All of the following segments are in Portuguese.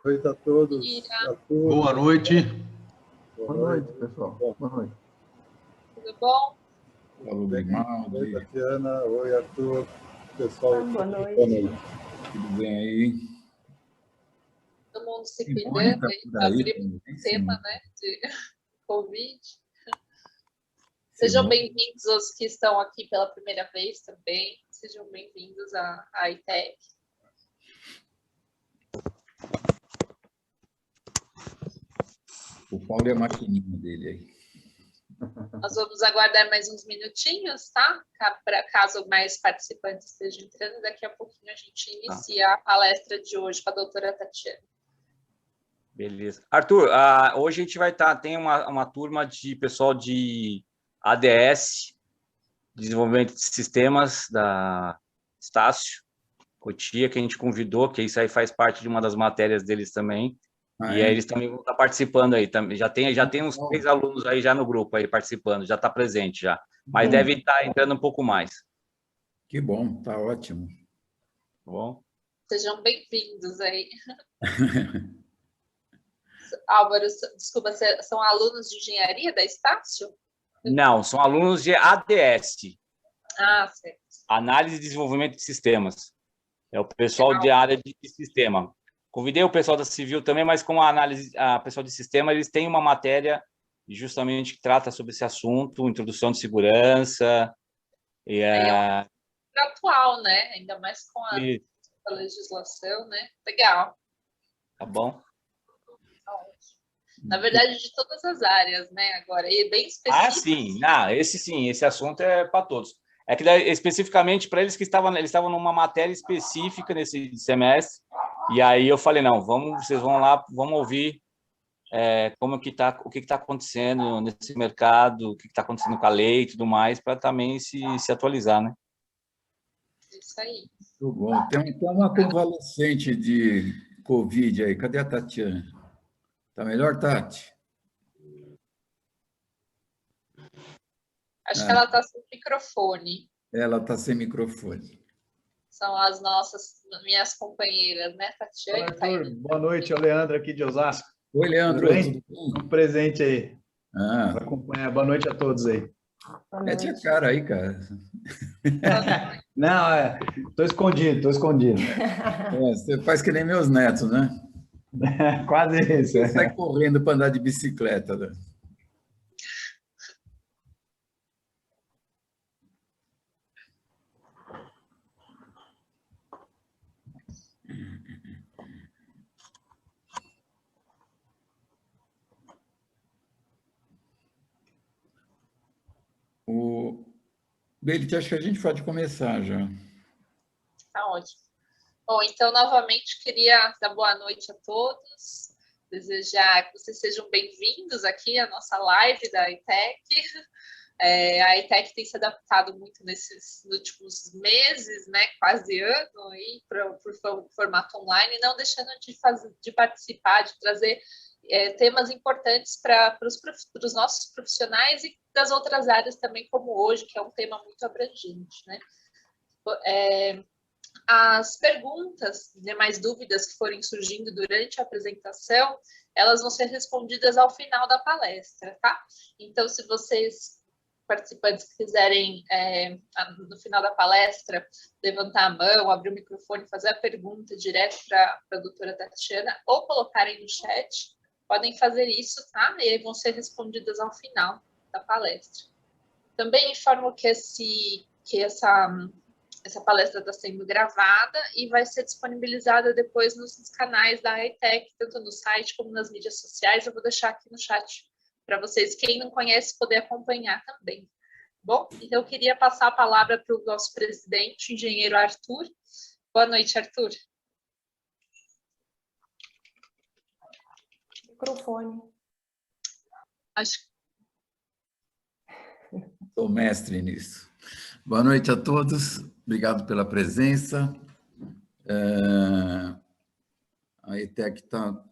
noite a todos. Boa noite. Boa noite, pessoal. Boa noite. Tudo bom? Alô, Grimaldi. Oi, Tatiana. Oi, Arthur. Pessoal, boa noite. Tudo bem aí? Todo mundo se cuidando. Abrimos um tema, né, de Covid. Sejam bem-vindos os que estão aqui pela primeira vez também. Sejam bem-vindos à ITEC. O Paulo é a maquininha dele aí. Nós vamos aguardar mais uns minutinhos, tá? Caso mais participantes estejam entrando, daqui a pouquinho a gente inicia a palestra de hoje com a doutora Tatiana. Beleza. Arthur, hoje a gente vai tem uma turma de pessoal de ADS, Desenvolvimento de Sistemas, da Estácio Cotia, que a gente convidou, que isso aí faz parte de uma das matérias deles também. E aí eles também vão estar participando aí. Já tem uns 3 alunos aí já no grupo aí participando, já está presente já. Mas deve estar entrando um pouco mais. Que bom, tá ótimo. Bom. Sejam bem-vindos aí. Álvaro, desculpa, são alunos de engenharia da Estácio? Não, são alunos de ADS. Ah, certo. Análise e Desenvolvimento de Sistemas. É o pessoal de área de sistema. Convidei o pessoal da Civil também, mas com a pessoal de sistema, eles têm uma matéria justamente que trata sobre esse assunto, introdução de segurança. É atual, né? Ainda mais com a legislação, né? Legal. Tá bom. Na verdade, de todas as áreas, né? Agora, e bem específico. Sim. Esse assunto é para todos. É que especificamente para eles que eles estavam numa matéria específica nesse semestre. E aí eu falei, não, vocês vão lá, vamos ouvir o que está acontecendo nesse mercado, o que está acontecendo com a lei e tudo mais, para também se atualizar, né? Isso aí. Muito bom. Tem uma convalescente de Covid aí. Cadê a Tatiana? Tá melhor, Tati? Acho que ela está sem microfone. Ela está sem microfone. São as minhas companheiras, né, Tatiana? Arthur, boa noite, é o Leandro aqui de Osasco. Oi, Leandro. Tudo bem? Um presente aí. Para acompanhar. Boa noite a todos aí. Mete a cara aí, cara. Não, estou escondido. Você faz que nem meus netos, né? Quase isso. Você sai correndo para andar de bicicleta, né? Belit, acho que a gente pode começar já. Tá ótimo. Bom, então, novamente, queria dar boa noite a todos, desejar que vocês sejam bem-vindos aqui à nossa live da ITEC. A ITEC tem se adaptado muito nesses últimos meses, né, quase ano, para o formato online, não deixando de participar, de trazer temas importantes para os nossos profissionais e das outras áreas também, como hoje, que é um tema muito abrangente, né? As perguntas, demais dúvidas que forem surgindo durante a apresentação, elas vão ser respondidas ao final da palestra, tá? Então, se vocês, participantes, quiserem, no final da palestra, levantar a mão, abrir o microfone, fazer a pergunta direto para a doutora Tatiana, ou colocarem no chat, podem fazer isso, tá? E aí vão ser respondidas ao final da palestra. Também informo que essa palestra está sendo gravada e vai ser disponibilizada depois nos canais da ITEC, tanto no site como nas mídias sociais. Eu vou deixar aqui no chat para vocês, quem não conhece, poder acompanhar também. Bom, então eu queria passar a palavra para o nosso presidente, o engenheiro Arthur. Boa noite, Arthur. Microfone. Sou mestre nisso. Boa noite a todos. Obrigado pela presença. A ETEC está,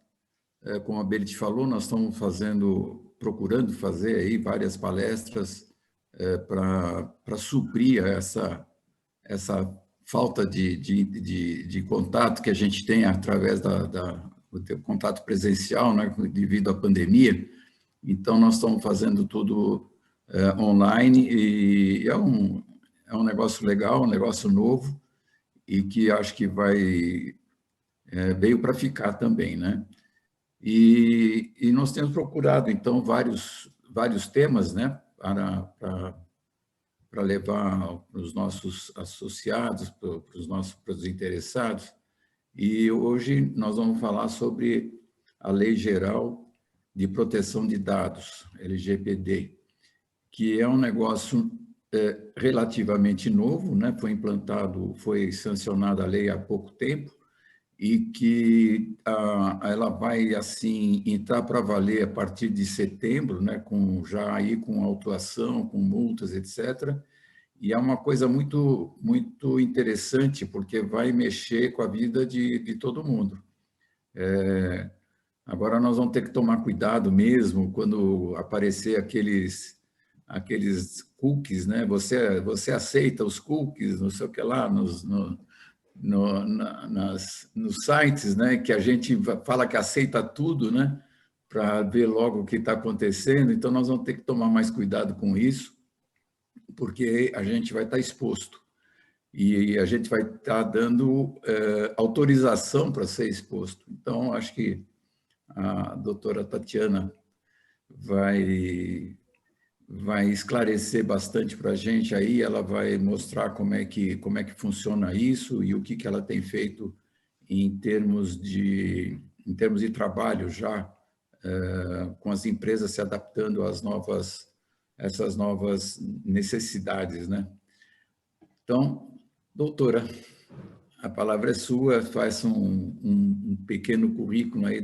como a Belit falou, nós estamos procurando fazer aí várias palestras para suprir essa falta de contato que a gente tem através ter contato presencial, né, devido à pandemia. Então, nós estamos fazendo tudo online e é um negócio legal, um negócio novo e que acho que veio para ficar também, né? E nós temos procurado, então, vários temas, né, para levar para os nossos associados, para os interessados. E hoje nós vamos falar sobre a Lei Geral de Proteção de Dados, LGPD, que é um negócio relativamente novo, né? Foi sancionada a lei há pouco tempo, e que ela vai assim entrar para valer a partir de setembro, né? Com autuação, com multas, etc. E é uma coisa muito interessante, porque vai mexer com a vida de todo mundo. Agora nós vamos ter que tomar cuidado mesmo quando aparecer aqueles cookies, né? Você aceita os cookies, não sei o que lá, nos sites, né? Que a gente fala que aceita tudo, né? Para ver logo o que está acontecendo. Então, nós vamos ter que tomar mais cuidado com isso, porque a gente vai estar exposto. E a gente vai estar dando autorização para ser exposto. Então, acho que a doutora Tatiana vai esclarecer bastante para a gente aí, ela vai mostrar como é que funciona isso e o que ela tem feito em termos de trabalho já, com as empresas se adaptando essas novas necessidades, né? Então, doutora, a palavra é sua, faça um pequeno currículo aí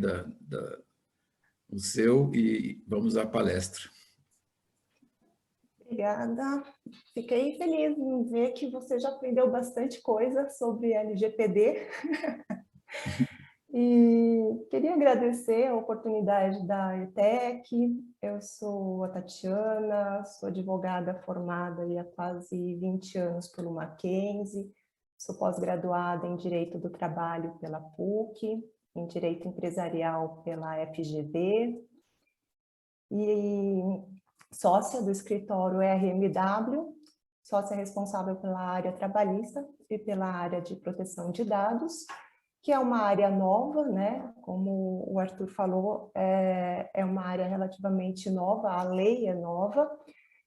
o seu e vamos à palestra. Obrigada. Fiquei feliz em ver que você já aprendeu bastante coisa sobre LGPD. E queria agradecer a oportunidade da ETEC. Eu sou a Tatiana, sou advogada formada há quase 20 anos pelo Mackenzie, sou pós-graduada em Direito do Trabalho pela PUC, em Direito Empresarial pela FGV, e sócia do escritório RMW, sócia responsável pela área trabalhista e pela área de proteção de dados, que é uma área nova, né? Como o Arthur falou, é uma área relativamente nova, a lei é nova,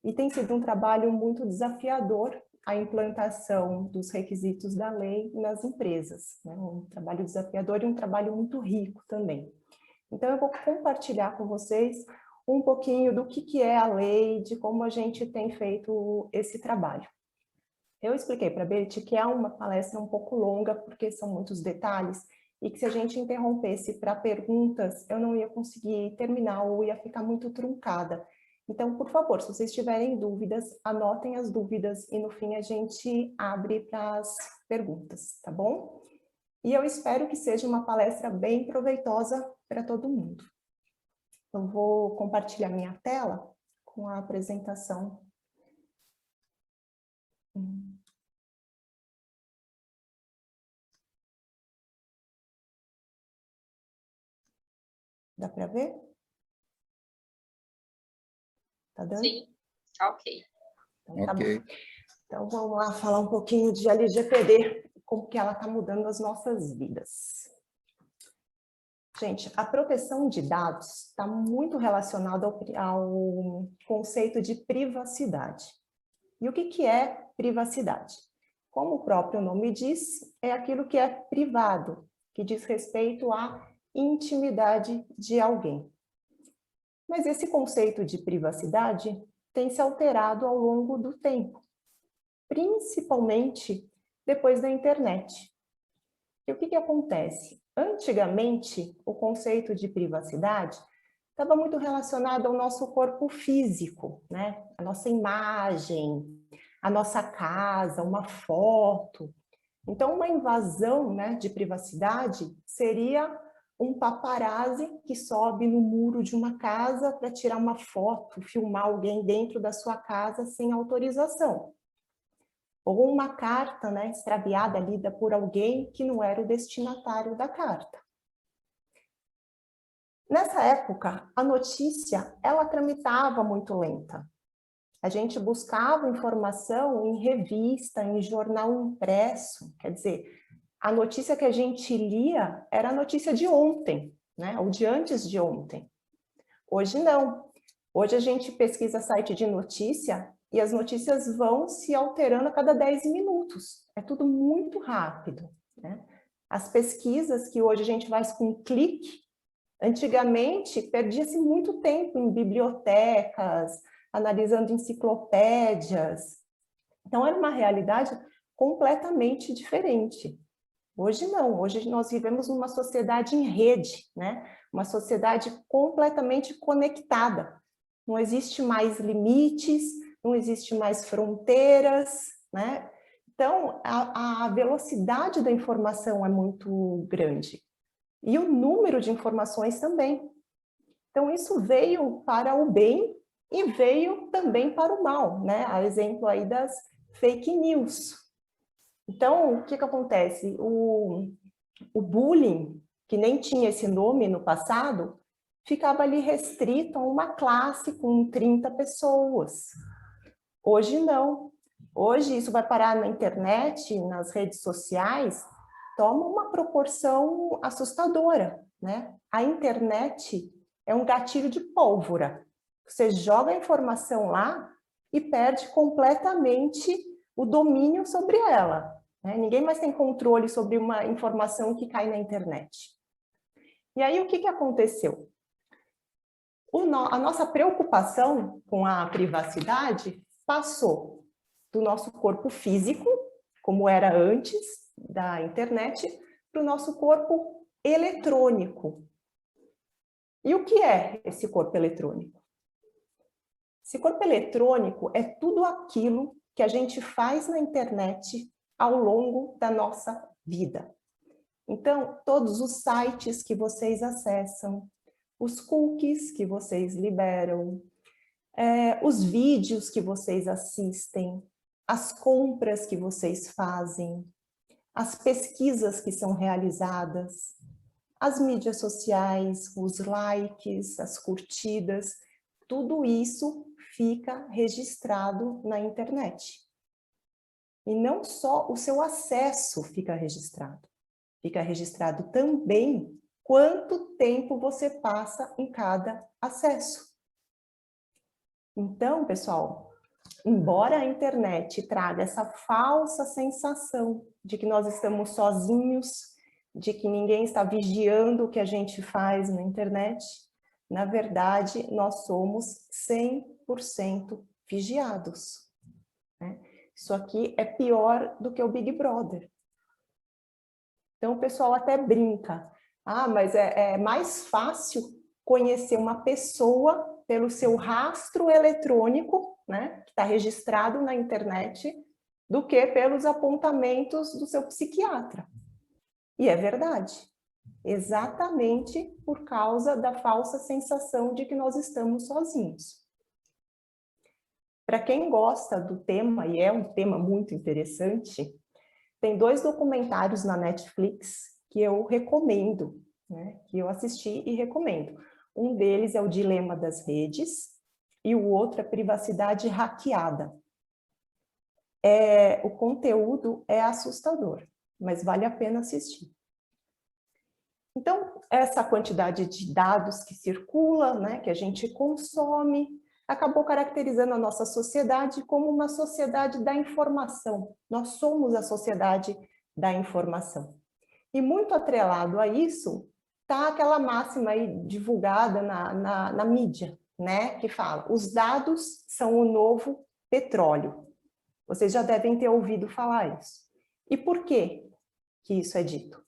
e tem sido um trabalho muito desafiador a implantação dos requisitos da lei nas empresas, né? Um trabalho desafiador e um trabalho muito rico também. Então, eu vou compartilhar com vocês um pouquinho do que é a lei, de como a gente tem feito esse trabalho. Eu expliquei para a Beth que é uma palestra um pouco longa, porque são muitos detalhes, e que se a gente interrompesse para perguntas, eu não ia conseguir terminar ou ia ficar muito truncada. Então, por favor, se vocês tiverem dúvidas, anotem as dúvidas e no fim a gente abre para as perguntas, tá bom? E eu espero que seja uma palestra bem proveitosa para todo mundo. Eu vou compartilhar minha tela com a apresentação. Dá para ver? Tá dando? Sim, ok. Então, tá Ok. bom. Então, vamos lá falar um pouquinho de LGPD, como que ela está mudando as nossas vidas. Gente, a proteção de dados está muito relacionada ao conceito de privacidade. E o que é privacidade? Como o próprio nome diz, é aquilo que é privado, que diz respeito à intimidade de alguém. Mas esse conceito de privacidade tem se alterado ao longo do tempo, principalmente depois da internet. E o que acontece? Antigamente, o conceito de privacidade estava muito relacionado ao nosso corpo físico, né? A nossa imagem, a nossa casa, uma foto. Então, uma invasão, né, de privacidade seria um paparazzi que sobe no muro de uma casa para tirar uma foto, filmar alguém dentro da sua casa sem autorização. Ou uma carta, né, extraviada, lida por alguém que não era o destinatário da carta. Nessa época, a notícia, ela tramitava muito lenta. A gente buscava informação em revista, em jornal impresso, quer dizer, a notícia que a gente lia era a notícia de ontem, né? Ou de antes de ontem. Hoje não. Hoje a gente pesquisa site de notícia e as notícias vão se alterando a cada 10 minutos. É tudo muito rápido, né? As pesquisas que hoje a gente faz com um clique, antigamente perdia-se muito tempo em bibliotecas, analisando enciclopédias. Então era uma realidade completamente diferente. Hoje não, hoje nós vivemos numa sociedade em rede, né? Uma sociedade completamente conectada. Não existe mais limites, não existe mais fronteiras, né? Então, a velocidade da informação é muito grande. E o número de informações também. Então, isso veio para o bem e veio também para o mal, né? A exemplo aí das fake news. Então, o que acontece? O bullying, que nem tinha esse nome no passado, ficava ali restrito a uma classe com 30 pessoas. Hoje não. Hoje isso vai parar na internet, nas redes sociais, toma uma proporção assustadora, né? A internet é um gatilho de pólvora. Você joga a informação lá e perde completamente o domínio sobre ela, né? Ninguém mais tem controle sobre uma informação que cai na internet. E aí, o que aconteceu? A nossa preocupação com a privacidade passou do nosso corpo físico, como era antes da internet, para o nosso corpo eletrônico. E o que é esse corpo eletrônico? Esse corpo eletrônico é tudo aquilo que a gente faz na internet ao longo da nossa vida. Então, todos os sites que vocês acessam, os cookies que vocês liberam, os vídeos que vocês assistem, as compras que vocês fazem, as pesquisas que são realizadas, as mídias sociais, os likes, as curtidas, tudo isso fica registrado na internet. E não só o seu acesso fica registrado também quanto tempo você passa em cada acesso. Então, pessoal, embora a internet traga essa falsa sensação de que nós estamos sozinhos, de que ninguém está vigiando o que a gente faz na internet, na verdade, nós somos 100% vigiados, né? Isso aqui é pior do que o Big Brother. Então, o pessoal até brinca. Ah, mas é mais fácil conhecer uma pessoa pelo seu rastro eletrônico, né, que está registrado na internet, do que pelos apontamentos do seu psiquiatra. E é verdade. Exatamente por causa da falsa sensação de que nós estamos sozinhos. Para quem gosta do tema, e é um tema muito interessante, tem 2 documentários na Netflix que eu recomendo, né, que eu assisti e recomendo. Um deles é o Dilema das Redes e o outro é Privacidade Hackeada. O conteúdo é assustador, mas vale a pena assistir. Então, essa quantidade de dados que circula, né, que a gente consome, acabou caracterizando a nossa sociedade como uma sociedade da informação. Nós somos a sociedade da informação. E muito atrelado a isso, está aquela máxima aí divulgada na mídia, né, que fala, os dados são o novo petróleo. Vocês já devem ter ouvido falar isso. E por que isso é dito?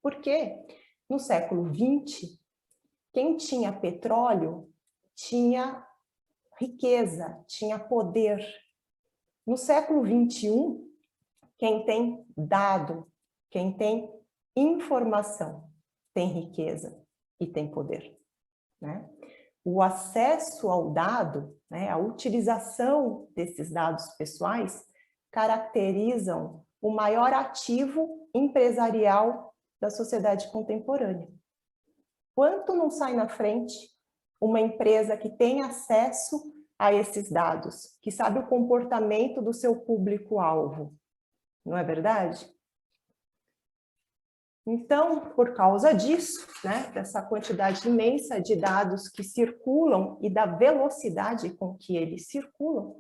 Porque no século XX, quem tinha petróleo tinha riqueza, tinha poder. No século XXI, quem tem dado, quem tem informação, tem riqueza e tem poder, né? O acesso ao dado, né, a utilização desses dados pessoais, caracterizam o maior ativo empresarial da sociedade contemporânea. Quanto não sai na frente uma empresa que tem acesso a esses dados, que sabe o comportamento do seu público-alvo, não é verdade? Então, por causa disso, né, dessa quantidade imensa de dados que circulam e da velocidade com que eles circulam,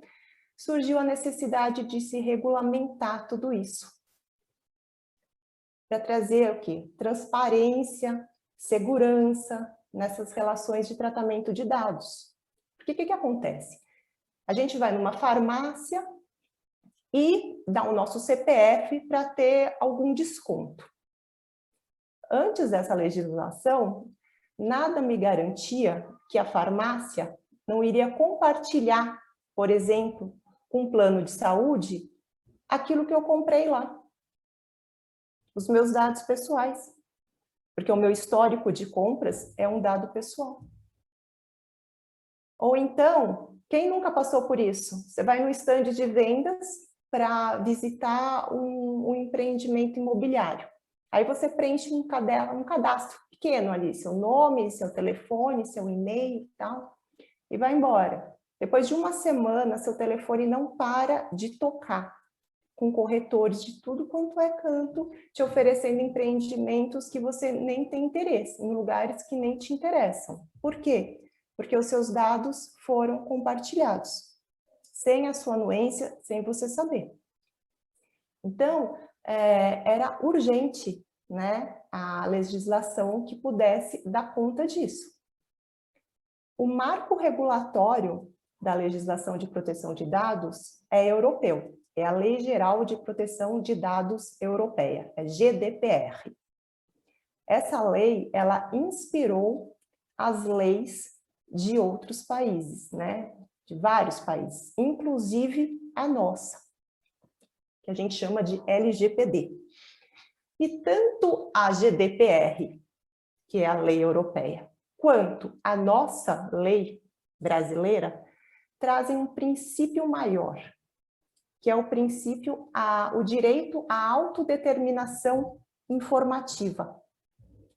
surgiu a necessidade de se regulamentar tudo isso. Para trazer o quê? Transparência, segurança nessas relações de tratamento de dados. Porque o que acontece? A gente vai numa farmácia e dá o nosso CPF para ter algum desconto. Antes dessa legislação, nada me garantia que a farmácia não iria compartilhar, por exemplo, com um plano de saúde, aquilo que eu comprei lá. Os meus dados pessoais. Porque o meu histórico de compras é um dado pessoal. Ou então, quem nunca passou por isso? Você vai no stand de vendas para visitar um empreendimento imobiliário. Aí você preenche um cadastro pequeno ali, seu nome, seu telefone, seu e-mail e tal, e vai embora. Depois de uma semana, seu telefone não para de tocar, com corretores de tudo quanto é canto, te oferecendo empreendimentos que você nem tem interesse, em lugares que nem te interessam. Por quê? Porque os seus dados foram compartilhados, sem a sua anuência, sem você saber. Então, era urgente, né, a legislação que pudesse dar conta disso. O marco regulatório da legislação de proteção de dados é europeu, é a Lei Geral de Proteção de Dados Europeia, é GDPR. Essa lei, ela inspirou as leis de outros países, né, de vários países, inclusive a nossa, que a gente chama de LGPD. E tanto a GDPR, que é a lei europeia, quanto a nossa lei brasileira, trazem um princípio maior, que é o princípio, o direito à autodeterminação informativa.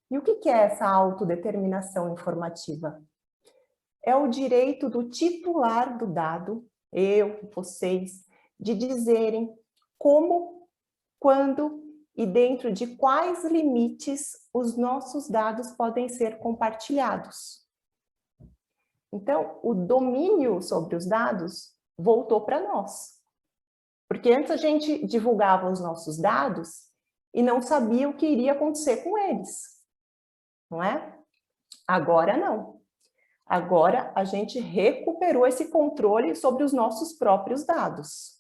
E o que é essa autodeterminação informativa? É o direito do titular do dado, eu, vocês, de dizerem como, quando e dentro de quais limites os nossos dados podem ser compartilhados. Então, o domínio sobre os dados voltou para nós. Porque antes a gente divulgava os nossos dados e não sabia o que iria acontecer com eles, não é? Agora não. Agora a gente recuperou esse controle sobre os nossos próprios dados.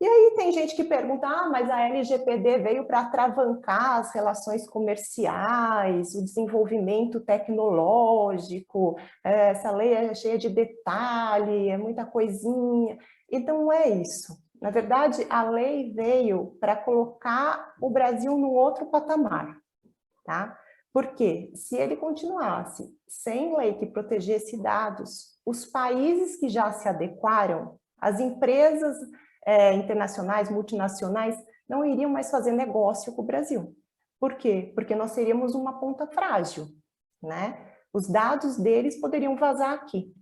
E aí tem gente que pergunta, mas a LGPD veio para atravancar as relações comerciais, o desenvolvimento tecnológico, essa lei é cheia de detalhe, é muita coisinha. Então não é isso. Na verdade, a lei veio para colocar o Brasil num outro patamar, tá? Porque se ele continuasse sem lei que protegesse dados, os países que já se adequaram, as empresas internacionais, multinacionais, não iriam mais fazer negócio com o Brasil. Por quê? Porque nós seríamos uma ponta frágil, né? Os dados deles poderiam vazar aqui.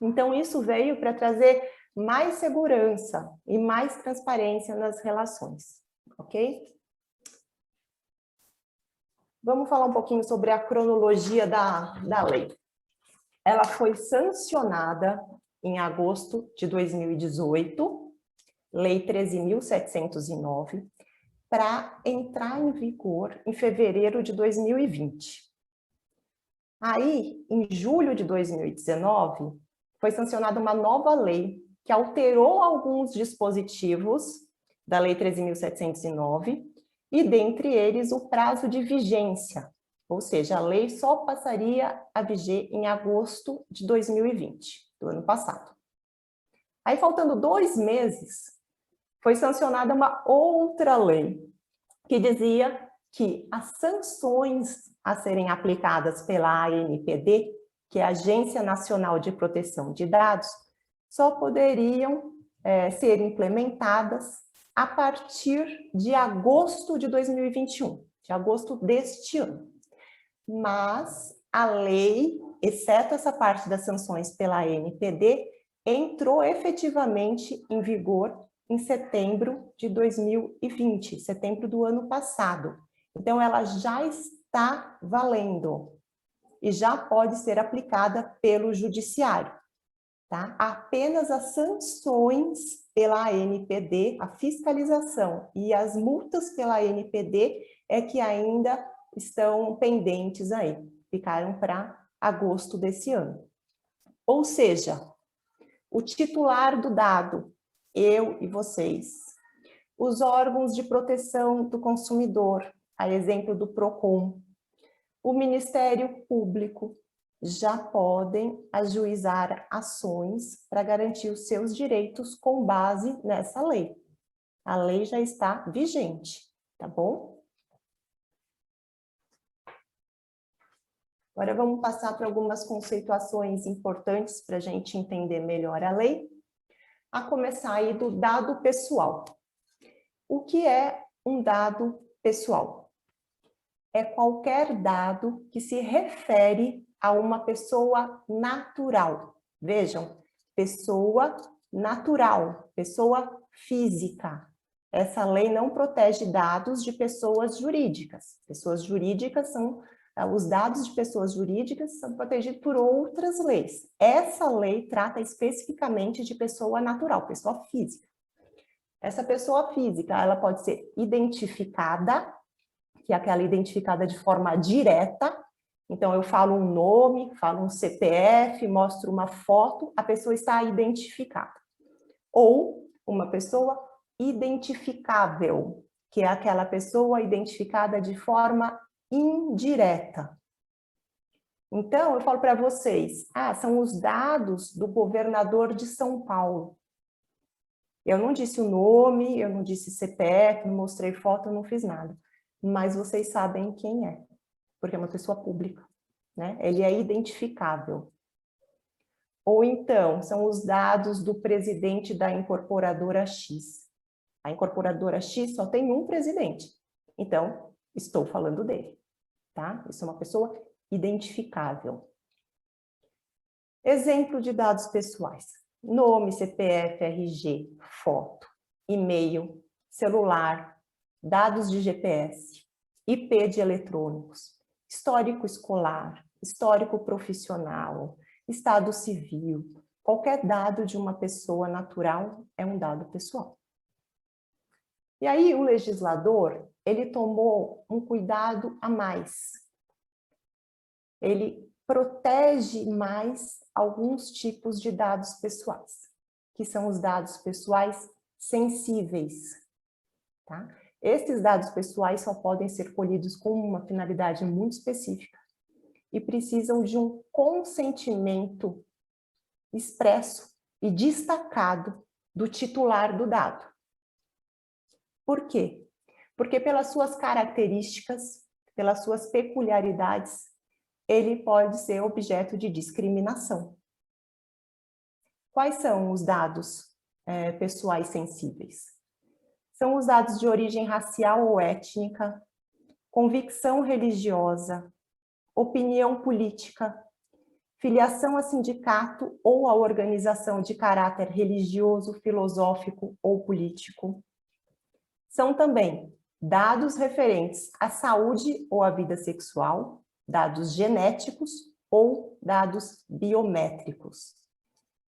Então, isso veio para trazer mais segurança e mais transparência nas relações, ok? Vamos falar um pouquinho sobre a cronologia da lei. Ela foi sancionada em agosto de 2018, Lei 13.709, para entrar em vigor em fevereiro de 2020. Aí, em julho de 2019, foi sancionada uma nova lei que alterou alguns dispositivos da Lei 13.709, e dentre eles o prazo de vigência, ou seja, a lei só passaria a viger em agosto de 2020, do ano passado. Aí, faltando 2 meses, foi sancionada uma outra lei, que dizia que as sanções a serem aplicadas pela ANPD, que é a Agência Nacional de Proteção de Dados, só poderiam ser implementadas a partir de agosto de 2021, de agosto deste ano. mas a lei, exceto essa parte das sanções pela ANPD, entrou efetivamente em vigor em setembro de 2020, setembro do ano passado. Então, ela já está valendo e já pode ser aplicada pelo judiciário, tá? Apenas as sanções pela ANPD, a fiscalização e as multas pela ANPD é que ainda estão pendentes aí, ficaram para agosto desse ano. Ou seja, o titular do dado, eu e vocês, os órgãos de proteção do consumidor, a exemplo do PROCON, o Ministério Público, já podem ajuizar ações para garantir os seus direitos com base nessa lei. A lei já está vigente, tá bom? Agora vamos passar para algumas conceituações importantes para a gente entender melhor a lei, a começar aí do dado pessoal. O que é um dado pessoal? É qualquer dado que se refere a uma pessoa natural. Vejam, pessoa natural, pessoa física. Essa lei não protege dados de pessoas jurídicas. Pessoas jurídicas são... Os dados de pessoas jurídicas são protegidos por outras leis. Essa lei trata especificamente de pessoa natural, pessoa física. Essa pessoa física, ela pode ser identificada, que é aquela identificada de forma direta. Então, eu falo um nome, falo um CPF, mostro uma foto, a pessoa está identificada. Ou uma pessoa identificável, que é aquela pessoa identificada de forma indireta. Então, eu falo para vocês, são os dados do governador de São Paulo. Eu não disse o nome, eu não disse CPF, não mostrei foto, eu não fiz nada. Mas vocês sabem quem é, porque é uma pessoa pública, né? Ele é identificável. Ou então, são os dados do presidente da incorporadora X. A incorporadora X só tem um presidente. Então, estou falando dele, tá? Isso é uma pessoa identificável. Exemplo de dados pessoais. Nome, CPF, RG, foto, e-mail, celular, dados de GPS, IP de eletrônicos, histórico escolar, histórico profissional, estado civil. Qualquer dado de uma pessoa natural é um dado pessoal. E aí o legislador, ele tomou um cuidado a mais. Ele protege mais alguns tipos de dados pessoais, que são os dados pessoais sensíveis, tá? Esses dados pessoais só podem ser colhidos com uma finalidade muito específica e precisam de um consentimento expresso e destacado do titular do dado. Por quê? Porque pelas suas características, pelas suas peculiaridades, ele pode ser objeto de discriminação. Quais são os dados pessoais sensíveis? São os dados de origem racial ou étnica, convicção religiosa, opinião política, filiação a sindicato ou a organização de caráter religioso, filosófico ou político. São também dados referentes à saúde ou à vida sexual, dados genéticos ou dados biométricos.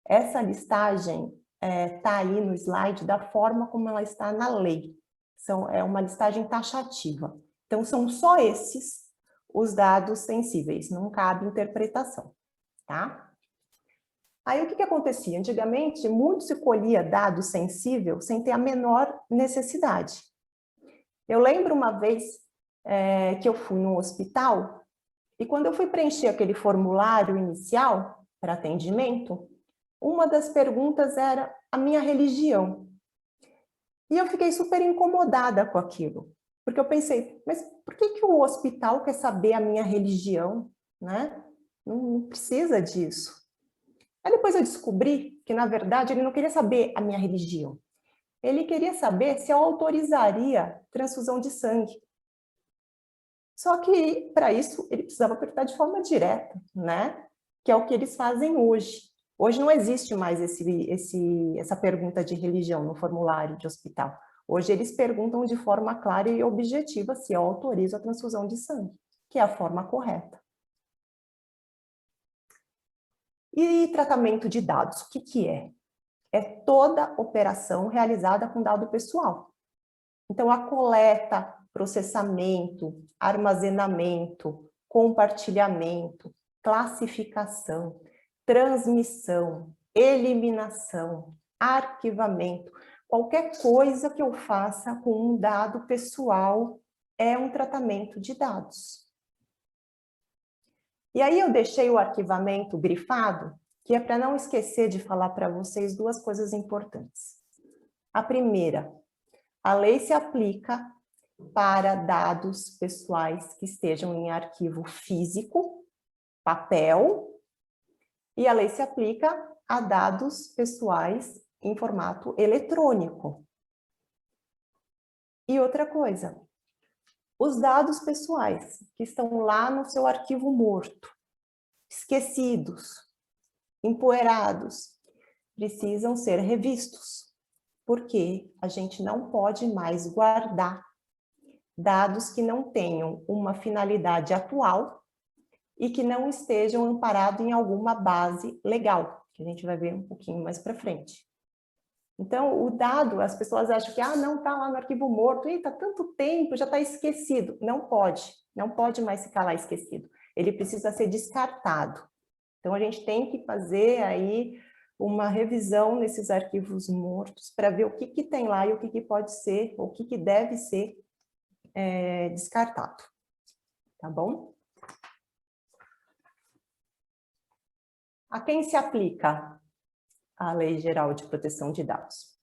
Essa listagem está aí no slide da forma como ela está na lei. É uma listagem taxativa. Então, são só esses os dados sensíveis, não cabe interpretação, tá? Aí, o que acontecia? Antigamente, muito se colhia dado sensível sem ter a menor necessidade. Eu lembro uma vez que eu fui num hospital e quando eu fui preencher aquele formulário inicial para atendimento, uma das perguntas era a minha religião. E eu fiquei super incomodada com aquilo, porque eu pensei, mas por que o hospital quer saber a minha religião, né? Não precisa disso. Aí depois eu descobri que, na verdade, ele não queria saber a minha religião. Ele queria saber se eu autorizaria transfusão de sangue. Só que, para isso, ele precisava perguntar de forma direta, né? Que é o que eles fazem hoje. Hoje não existe mais essa pergunta de religião no formulário de hospital. Hoje eles perguntam de forma clara e objetiva se eu autorizo a transfusão de sangue, que é a forma correta. E tratamento de dados, o que que é? É toda operação realizada com dado pessoal. Então, a coleta, processamento, armazenamento, compartilhamento, classificação, transmissão, eliminação, arquivamento, qualquer coisa que eu faça com um dado pessoal é um tratamento de dados. E aí eu deixei o arquivamento grifado, que é para não esquecer de falar para vocês duas coisas importantes. A primeira, a lei se aplica para dados pessoais que estejam em arquivo físico, papel, e a lei se aplica a dados pessoais em formato eletrônico. E outra coisa, os dados pessoais que estão lá no seu arquivo morto, esquecidos, empoeirados, precisam ser revistos, porque a gente não pode mais guardar dados que não tenham uma finalidade atual e que não estejam amparados em alguma base legal, que a gente vai ver um pouquinho mais para frente. Então, o dado, as pessoas acham que, não está lá no arquivo morto, está tanto tempo, já está esquecido. Não pode mais ficar lá esquecido. Ele precisa ser descartado. Então, a gente tem que fazer aí uma revisão nesses arquivos mortos para ver o que que tem lá e o que que pode ser, o que que deve ser descartado. Tá bom? A quem se aplica a Lei Geral de Proteção de Dados?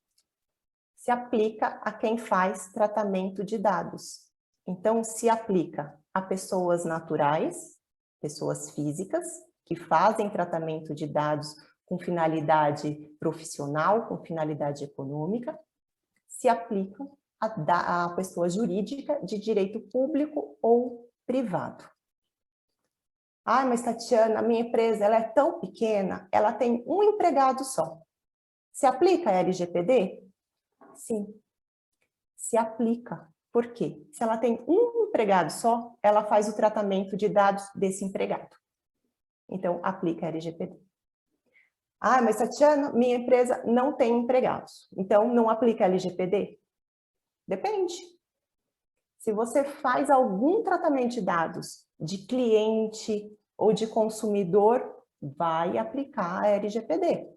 Se aplica a quem faz tratamento de dados. Então, se aplica a pessoas naturais, pessoas físicas, que fazem tratamento de dados com finalidade profissional, com finalidade econômica, se aplica a pessoa jurídica de direito público ou privado. Mas Tatiana, a minha empresa ela é tão pequena, ela tem um empregado só. Se aplica a LGPD? Sim, se aplica. Por quê? Se ela tem um empregado só, ela faz o tratamento de dados desse empregado. Então, aplica a LGPD. Mas Tatiana, minha empresa não tem empregados. Então, não aplica a LGPD? Depende. Se você faz algum tratamento de dados de cliente ou de consumidor, vai aplicar a LGPD.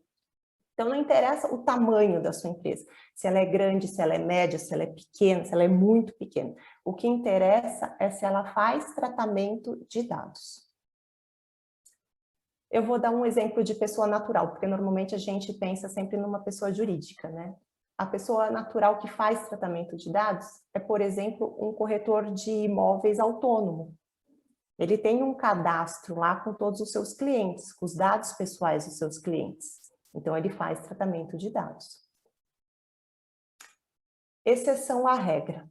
Então, não interessa o tamanho da sua empresa, se ela é grande, se ela é média, se ela é pequena, se ela é muito pequena. O que interessa é se ela faz tratamento de dados. Eu vou dar um exemplo de pessoa natural, porque normalmente a gente pensa sempre numa pessoa jurídica, né? A pessoa natural que faz tratamento de dados é, por exemplo, um corretor de imóveis autônomo. Ele tem um cadastro lá com todos os seus clientes, com os dados pessoais dos seus clientes. Então, ele faz tratamento de dados. Exceção à regra.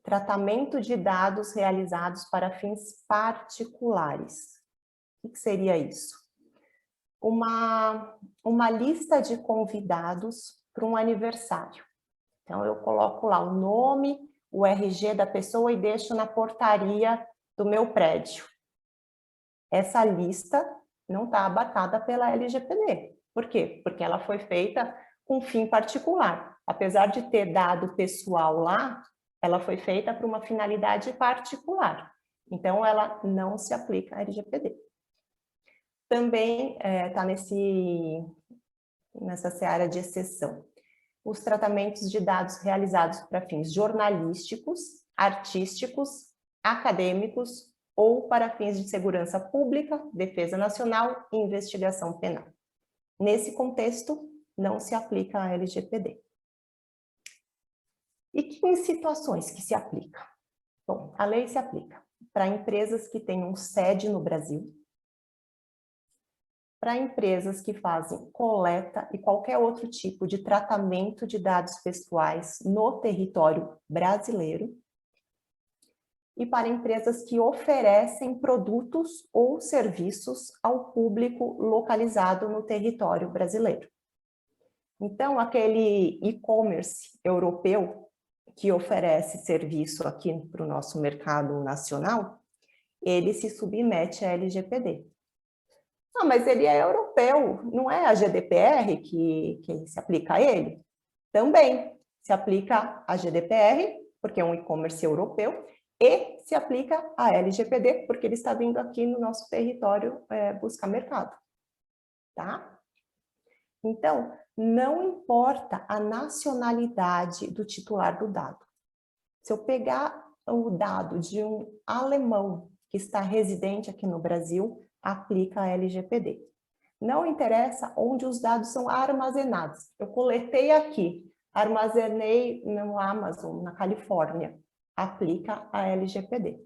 Tratamento de dados realizados para fins particulares. O que seria isso? Uma lista de convidados para um aniversário. Então, eu coloco lá o nome, o RG da pessoa e deixo na portaria do meu prédio. Essa lista não está abarcada pela LGPD. Por quê? Porque ela foi feita com fim particular. Apesar de ter dado pessoal lá, ela foi feita para uma finalidade particular. Então, ela não se aplica à LGPD. Também está nessa seara de exceção. Os tratamentos de dados realizados para fins jornalísticos, artísticos, acadêmicos ou para fins de segurança pública, defesa nacional e investigação penal. Nesse contexto, não se aplica a LGPD. E que em situações que se aplica? Bom, a lei se aplica para empresas que tenham sede no Brasil, para empresas que fazem coleta e qualquer outro tipo de tratamento de dados pessoais no território brasileiro, e para empresas que oferecem produtos ou serviços ao público localizado no território brasileiro. Então, aquele e-commerce europeu que oferece serviço aqui para o nosso mercado nacional, ele se submete à LGPD. Ah, mas ele é europeu, não é a GDPR que se aplica a ele? Também se aplica a GDPR, porque é um e-commerce europeu, e se aplica a LGPD, porque ele está vindo aqui no nosso território buscar mercado. Tá? Então, não importa a nacionalidade do titular do dado. Se eu pegar o dado de um alemão que está residente aqui no Brasil, aplica a LGPD. Não interessa onde os dados são armazenados. Eu coletei aqui, armazenei no Amazon, na Califórnia, aplica a LGPD.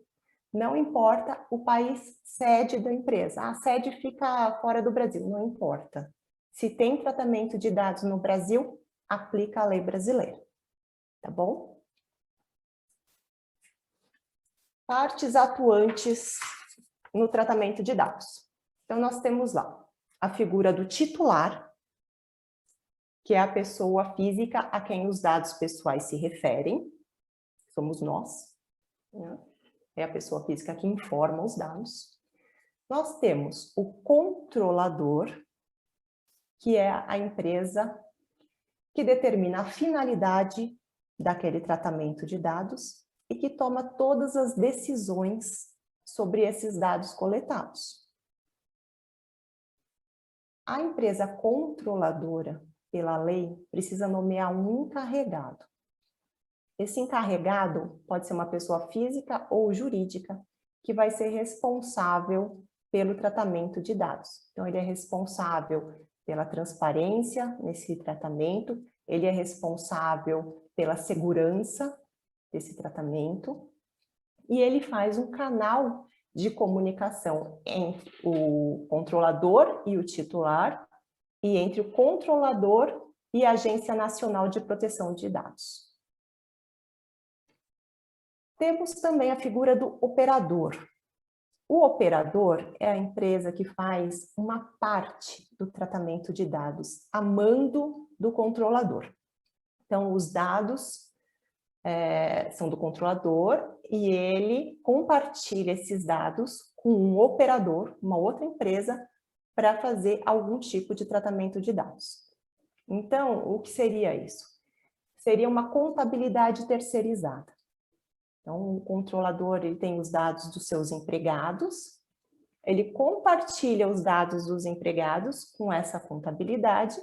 Não importa o país sede da empresa. A sede fica fora do Brasil, não importa. Se tem tratamento de dados no Brasil, aplica a lei brasileira. Tá bom? Partes atuantes no tratamento de dados. Então, nós temos lá a figura do titular, que é a pessoa física a quem os dados pessoais se referem, somos nós, né? É a pessoa física que informa os dados. Nós temos o controlador, que é a empresa que determina a finalidade daquele tratamento de dados e que toma todas as decisões sobre esses dados coletados. A empresa controladora, pela lei, precisa nomear um encarregado. Esse encarregado pode ser uma pessoa física ou jurídica que vai ser responsável pelo tratamento de dados. Então, ele é responsável pela transparência nesse tratamento, ele é responsável pela segurança desse tratamento, e ele faz um canal de comunicação entre o controlador e o titular, e entre o controlador e a Agência Nacional de Proteção de Dados. Temos também a figura do operador. O operador é a empresa que faz uma parte do tratamento de dados a mando do controlador. Então, os dados são do controlador e ele compartilha esses dados com um operador, uma outra empresa, para fazer algum tipo de tratamento de dados. Então, o que seria isso? Seria uma contabilidade terceirizada. Então, o controlador ele tem os dados dos seus empregados, ele compartilha os dados dos empregados com essa contabilidade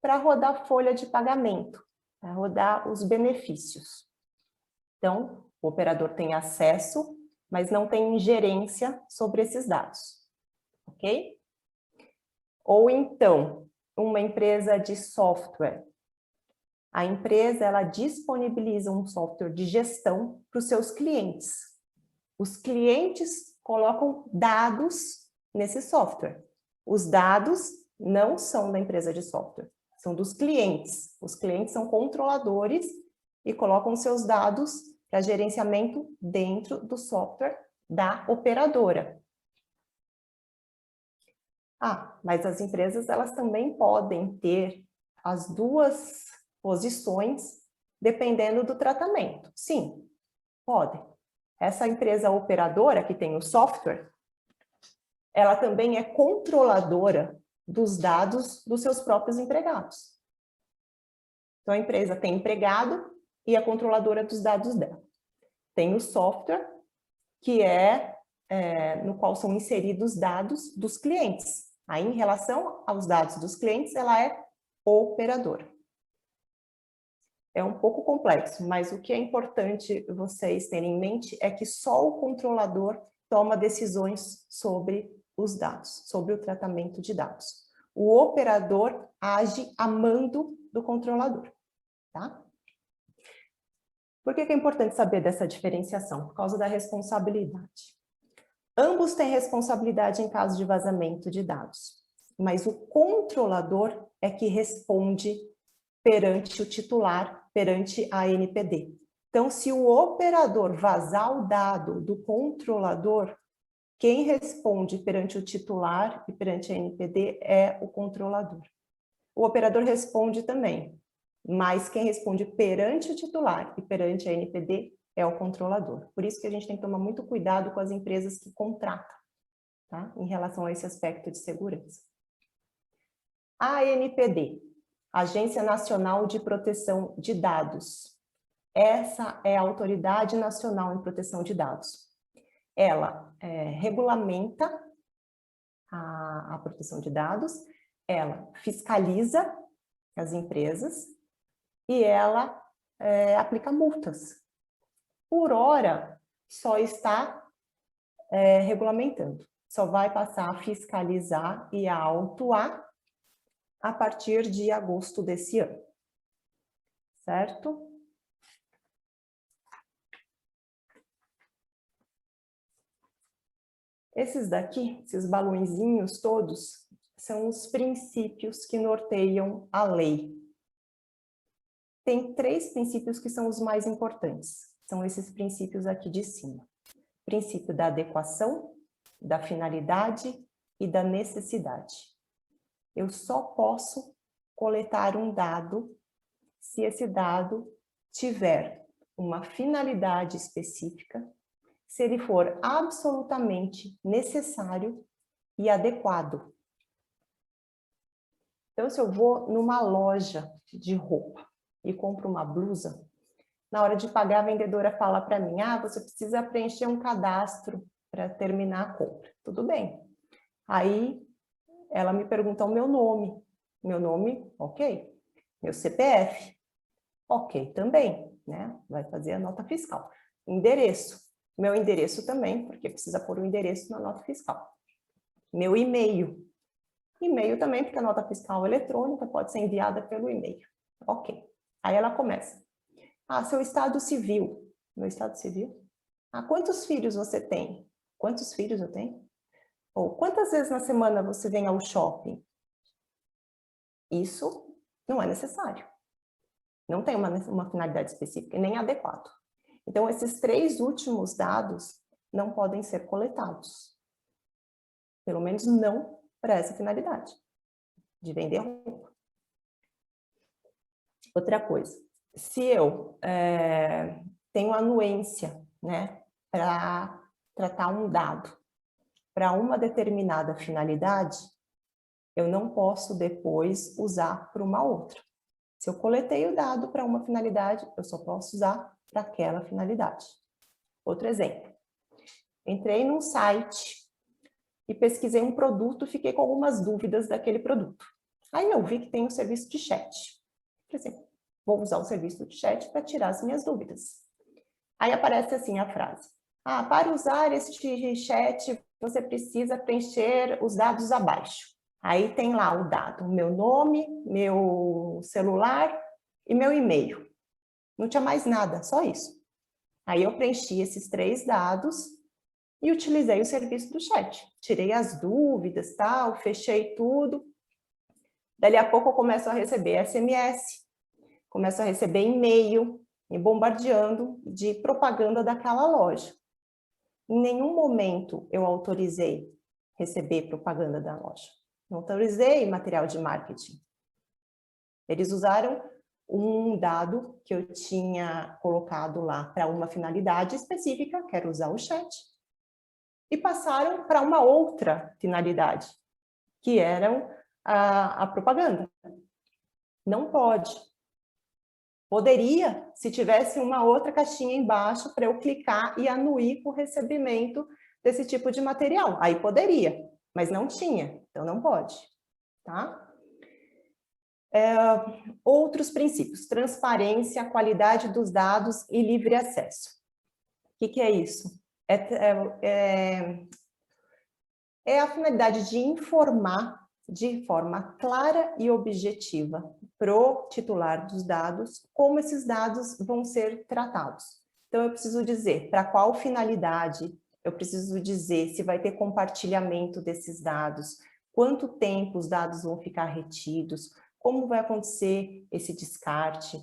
para rodar folha de pagamento, para rodar os benefícios. Então, o operador tem acesso, mas não tem ingerência sobre esses dados, ok? Ou então, uma empresa de software. A empresa, ela disponibiliza um software de gestão para os seus clientes. Os clientes colocam dados nesse software. Os dados não são da empresa de software, são dos clientes. Os clientes são controladores e colocam seus dados para gerenciamento dentro do software da operadora. Ah, mas as empresas, elas também podem ter as duas posições dependendo do tratamento. Sim, podem. Essa empresa operadora que tem o software, ela também é controladora dos dados dos seus próprios empregados. Então, a empresa tem empregado e é controladora dos dados dela. Tem o software, que no qual são inseridos dados dos clientes. Aí, em relação aos dados dos clientes, ela é operadora. É um pouco complexo, mas o que é importante vocês terem em mente é que só o controlador toma decisões sobre os dados, sobre o tratamento de dados. O operador age a mando do controlador, tá? Por que é importante saber dessa diferenciação? Por causa da responsabilidade. Ambos têm responsabilidade em caso de vazamento de dados, mas o controlador é que responde perante o titular, perante a ANPD. Então, se o operador vazar o dado do controlador, quem responde perante o titular e perante a NPD é o controlador. O operador responde também, mas quem responde perante o titular e perante a NPD é o controlador. Por isso que a gente tem que tomar muito cuidado com as empresas que contratam, tá? Em relação a esse aspecto de segurança. A ANPD, Agência Nacional de Proteção de Dados. Essa é a Autoridade Nacional em Proteção de Dados. Ela regulamenta a proteção de dados, ela fiscaliza as empresas e ela aplica multas. Por hora, só está regulamentando, só vai passar a fiscalizar e a autuar a partir de agosto desse ano, certo? Esses daqui, esses balõezinhos todos, são os princípios que norteiam a lei. Tem 3 princípios que são os mais importantes, são esses princípios aqui de cima. Princípio da adequação, da finalidade e da necessidade. Eu só posso coletar um dado se esse dado tiver uma finalidade específica, se ele for absolutamente necessário e adequado. Então, se eu vou numa loja de roupa e compro uma blusa, na hora de pagar, a vendedora fala para mim, você precisa preencher um cadastro para terminar a compra. Tudo bem. Aí, ela me pergunta o meu nome. Meu nome, ok. Meu CPF, ok também, né? Vai fazer a nota fiscal. Endereço. Meu endereço também, porque precisa pôr o endereço na nota fiscal. Meu e-mail. E-mail também, porque a nota fiscal eletrônica pode ser enviada pelo e-mail. Ok. Aí ela começa. Seu estado civil. Meu estado civil? Quantos filhos você tem? Quantos filhos eu tenho? Ou quantas vezes na semana você vem ao shopping? Isso não é necessário. Não tem uma finalidade específica e nem adequado. Então, esses 3 últimos dados não podem ser coletados. Pelo menos não para essa finalidade, de vender roupa. Outra coisa, se eu tenho anuência, né, para tratar um dado para uma determinada finalidade, eu não posso depois usar para uma outra. Se eu coletei o dado para uma finalidade, eu só posso usar para aquela finalidade. Outro exemplo. Entrei num site e pesquisei um produto, fiquei com algumas dúvidas daquele produto. Aí eu vi que tem um serviço de chat. Por exemplo, vou usar o serviço de chat para tirar as minhas dúvidas. Aí aparece assim a frase. Para usar este chat, você precisa preencher os dados abaixo. Aí tem lá o dado, meu nome, meu celular e meu e-mail. Não tinha mais nada, só isso. Aí eu preenchi esses 3 dados e utilizei o serviço do chat. Tirei as dúvidas, tal, fechei tudo. Dali a pouco eu começo a receber SMS, começo a receber e-mail, me bombardeando de propaganda daquela loja. Em nenhum momento eu autorizei receber propaganda da loja. Não autorizei material de marketing. Eles usaram um dado que eu tinha colocado lá para uma finalidade específica, quero usar o chat, e passaram para uma outra finalidade, que eram a propaganda. Não pode. Poderia, se tivesse uma outra caixinha embaixo para eu clicar e anuir o recebimento desse tipo de material. Aí poderia, mas não tinha, então não pode, tá? Outros princípios, transparência, qualidade dos dados e livre acesso. O que é isso? É a finalidade de informar de forma clara e objetiva para o titular dos dados como esses dados vão ser tratados. Então, eu preciso dizer para qual finalidade, eu preciso dizer se vai ter compartilhamento desses dados, quanto tempo os dados vão ficar retidos, como vai acontecer esse descarte,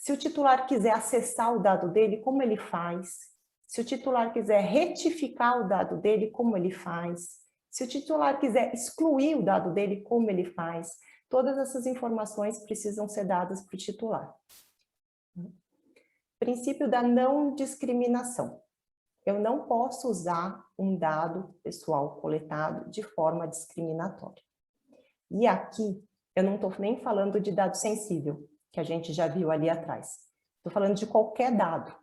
Se o titular quiser acessar o dado dele, como ele faz? Se o titular quiser retificar o dado dele, como ele faz? Se o titular quiser excluir o dado dele, como ele faz? Todas essas informações precisam ser dadas para o titular. Princípio da não discriminação. Eu não posso usar um dado pessoal coletado de forma discriminatória. E aqui, eu não estou nem falando de dado sensível, que a gente já viu ali atrás. Estou falando de qualquer dado.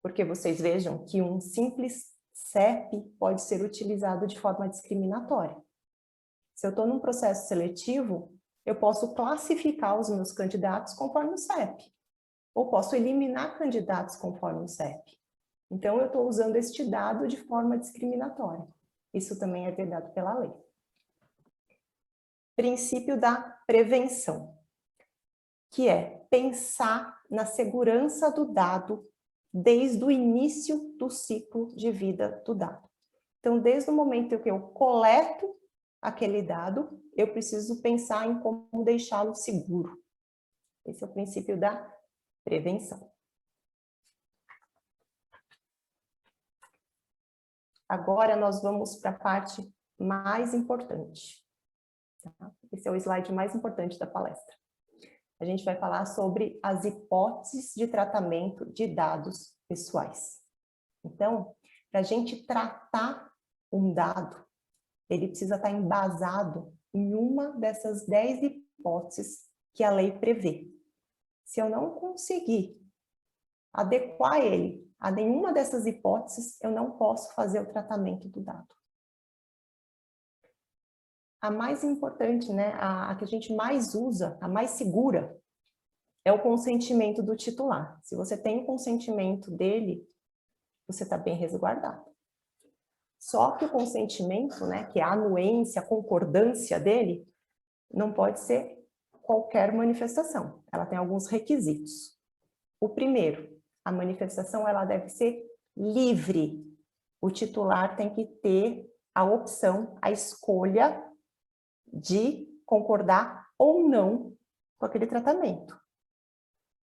Porque vocês vejam que um simples CEP pode ser utilizado de forma discriminatória. Se eu estou num processo seletivo, eu posso classificar os meus candidatos conforme o CEP. Ou posso eliminar candidatos conforme o CEP. Então, eu estou usando este dado de forma discriminatória. Isso também é vedado pela lei. Princípio da prevenção, que é pensar na segurança do dado desde o início do ciclo de vida do dado. Então, desde o momento em que eu coleto aquele dado, eu preciso pensar em como deixá-lo seguro. Esse é o princípio da prevenção. Agora nós vamos para a parte mais importante. Tá? Esse é o slide mais importante da palestra. A gente vai falar sobre as hipóteses de tratamento de dados pessoais. Então, para a gente tratar um dado, ele precisa estar embasado em uma dessas 10 hipóteses que a lei prevê. Se eu não conseguir adequar ele a nenhuma dessas hipóteses, eu não posso fazer o tratamento do dado. A mais importante, né, a que a gente mais usa, a mais segura, é o consentimento do titular. Se você tem o consentimento dele, você está bem resguardado. Só que o consentimento, né, que é a anuência, a concordância dele, não pode ser qualquer manifestação. Ela tem alguns requisitos. O primeiro, a manifestação ela deve ser livre. O titular tem que ter a opção, a escolha de concordar ou não com aquele tratamento.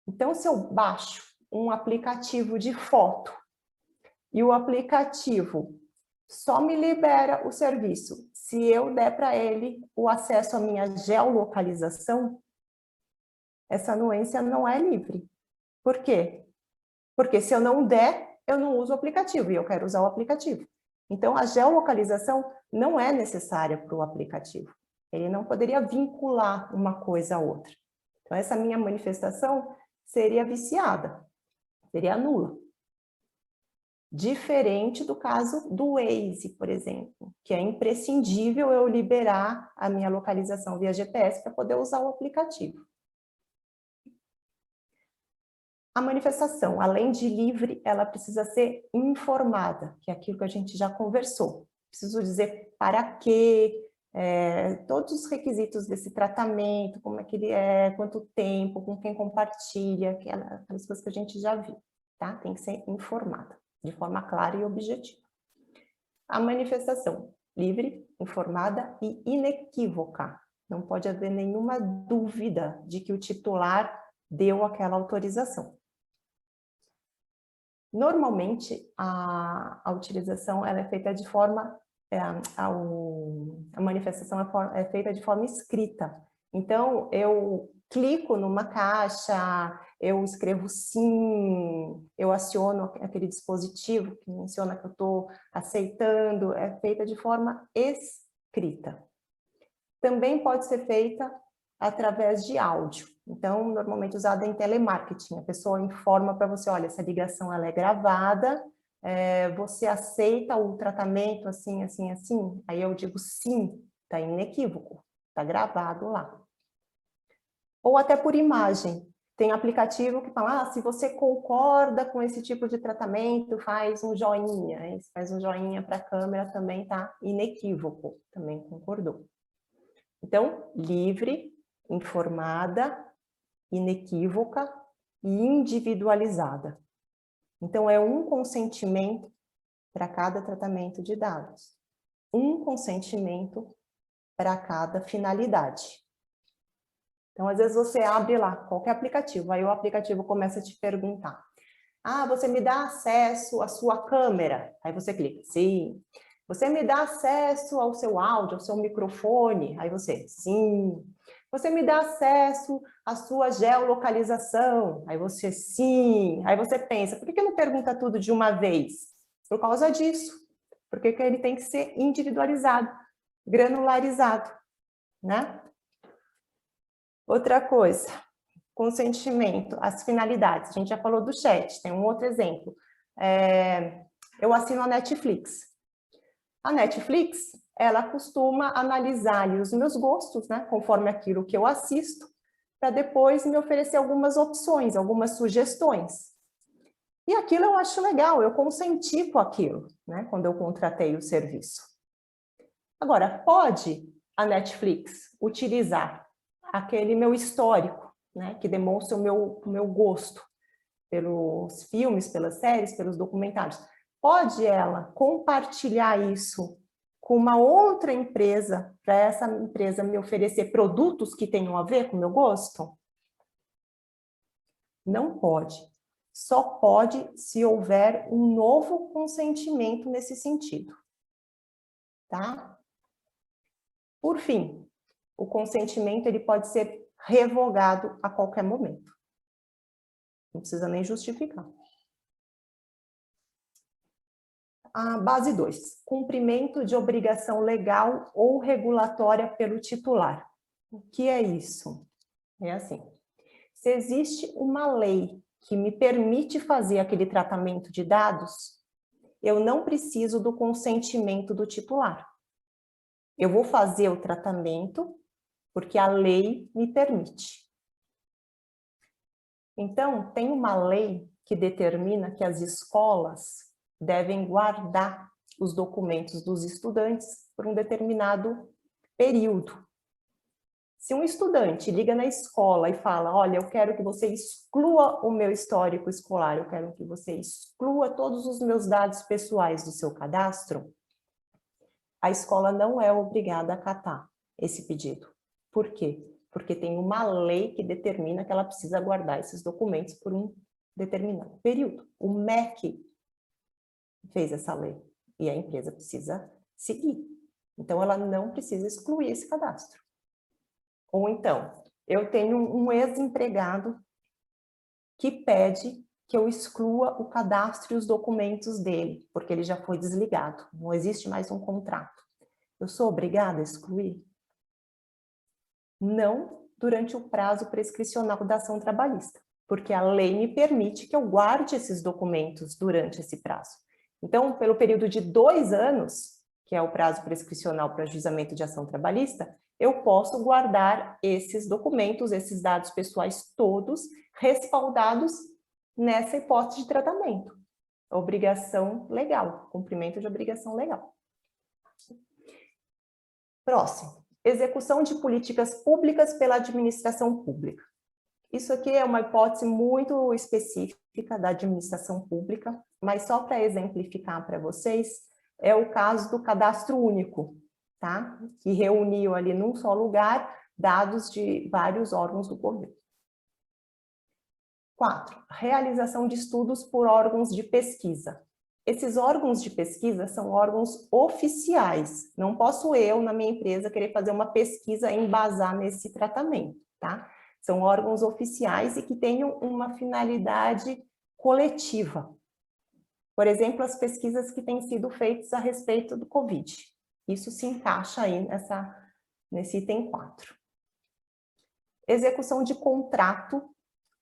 Então, se eu baixo um aplicativo de foto e o aplicativo só me libera o serviço se eu der para ele o acesso à minha geolocalização, essa anuência não é livre. Por quê? Porque se eu não der, eu não uso o aplicativo e eu quero usar o aplicativo. Então, a geolocalização não é necessária para o aplicativo. Ele não poderia vincular uma coisa a outra. Então, essa minha manifestação seria viciada, seria nula. Diferente do caso do Waze, por exemplo, que é imprescindível eu liberar a minha localização via GPS para poder usar o aplicativo. A manifestação, além de livre, ela precisa ser informada, que é aquilo que a gente já conversou. Preciso dizer para quê, todos os requisitos desse tratamento, como é que ele é, quanto tempo, com quem compartilha, aquelas coisas que a gente já viu, tá? Tem que ser informada, de forma clara e objetiva. A manifestação, livre, informada e inequívoca. Não pode haver nenhuma dúvida de que o titular deu aquela autorização. Normalmente, a utilização ela é feita de forma, a manifestação é feita de forma escrita. Então, eu clico numa caixa, eu escrevo sim, eu aciono aquele dispositivo que menciona que eu estou aceitando, é feita de forma escrita. Também pode ser feita através de áudio. Então, normalmente usada em telemarketing. A pessoa informa para você, olha, essa ligação ela é gravada, você aceita o tratamento assim, assim, assim? Aí eu digo sim, está inequívoco, está gravado lá. Ou até por imagem. Tem aplicativo que fala, se você concorda com esse tipo de tratamento, faz um joinha. Se faz um joinha para a câmera, também está inequívoco, também concordou. Então, livre, informada, inequívoca e individualizada. Então, é um consentimento para cada tratamento de dados. Um consentimento para cada finalidade. Então, às vezes você abre lá qualquer aplicativo, aí o aplicativo começa a te perguntar: ah, você me dá acesso à sua câmera? Aí você clica, sim. Você me dá acesso ao seu áudio, ao seu microfone? Aí você, sim. Você me dá acesso à sua geolocalização? Aí você, sim. Aí você pensa, por que não pergunta tudo de uma vez? Por causa disso. Porque ele tem que ser individualizado, granularizado, né? Outra coisa, consentimento, as finalidades. A gente já falou do chat, tem um outro exemplo. Eu assino a Netflix. A Netflix, ela costuma analisar ali os meus gostos, né, conforme aquilo que eu assisto, para depois me oferecer algumas opções, algumas sugestões. E aquilo eu acho legal, eu consenti com aquilo, né, quando eu contratei o serviço. Agora, pode a Netflix utilizar aquele meu histórico, né, que demonstra o meu gosto pelos filmes, pelas séries, pelos documentários. Pode ela compartilhar isso com uma outra empresa, para essa empresa me oferecer produtos que tenham a ver com o meu gosto? Não pode. Só pode se houver um novo consentimento nesse sentido. Tá? Por fim, o consentimento ele pode ser revogado a qualquer momento. Não precisa nem justificar. A base 2, cumprimento de obrigação legal ou regulatória pelo titular. O que é isso? É assim, se existe uma lei que me permite fazer aquele tratamento de dados, eu não preciso do consentimento do titular. Eu vou fazer o tratamento porque a lei me permite. Então, tem uma lei que determina que as escolas devem guardar os documentos dos estudantes por um determinado período. Se um estudante liga na escola e fala, olha, eu quero que você exclua o meu histórico escolar, eu quero que você exclua todos os meus dados pessoais do seu cadastro, a escola não é obrigada a acatar esse pedido. Por quê? Porque tem uma lei que determina que ela precisa guardar esses documentos por um determinado período. O MEC fez essa lei e a empresa precisa seguir. Então, ela não precisa excluir esse cadastro. Ou então, eu tenho um ex-empregado que pede que eu exclua o cadastro e os documentos dele, porque ele já foi desligado, não existe mais um contrato. Eu sou obrigada a excluir? Não durante o prazo prescricional da ação trabalhista, porque a lei me permite que eu guarde esses documentos durante esse prazo. Então, pelo período de 2 anos, que é o prazo prescricional para ajuizamento de ação trabalhista, eu posso guardar esses documentos, esses dados pessoais todos, respaldados nessa hipótese de tratamento. Obrigação legal, cumprimento de obrigação legal. Próximo, execução de políticas públicas pela administração pública. Isso aqui é uma hipótese muito específica da administração pública, mas só para exemplificar para vocês, é o caso do cadastro único, tá? Que reuniu ali num só lugar dados de vários órgãos do governo. 4. Realização de estudos por órgãos de pesquisa. Esses órgãos de pesquisa são órgãos oficiais. Não posso eu, na minha empresa, querer fazer uma pesquisa e embasar nesse tratamento, tá? São órgãos oficiais e que tenham uma finalidade coletiva. Por exemplo, as pesquisas que têm sido feitas a respeito do Covid. Isso se encaixa aí nesse item 4. Execução de contrato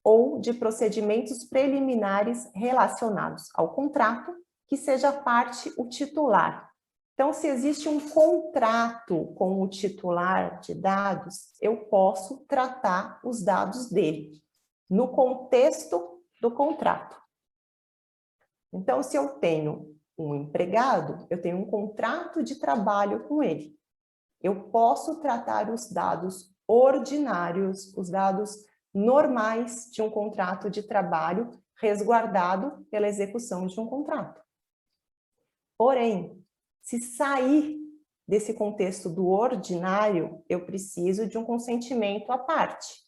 ou de procedimentos preliminares relacionados ao contrato, que seja parte o titular. Então, se existe um contrato com o titular de dados, eu posso tratar os dados dele, no contexto do contrato. Então, se eu tenho um empregado, eu tenho um contrato de trabalho com ele. Eu posso tratar os dados ordinários, os dados normais de um contrato de trabalho resguardado pela execução de um contrato. Porém, se sair desse contexto do ordinário, eu preciso de um consentimento à parte.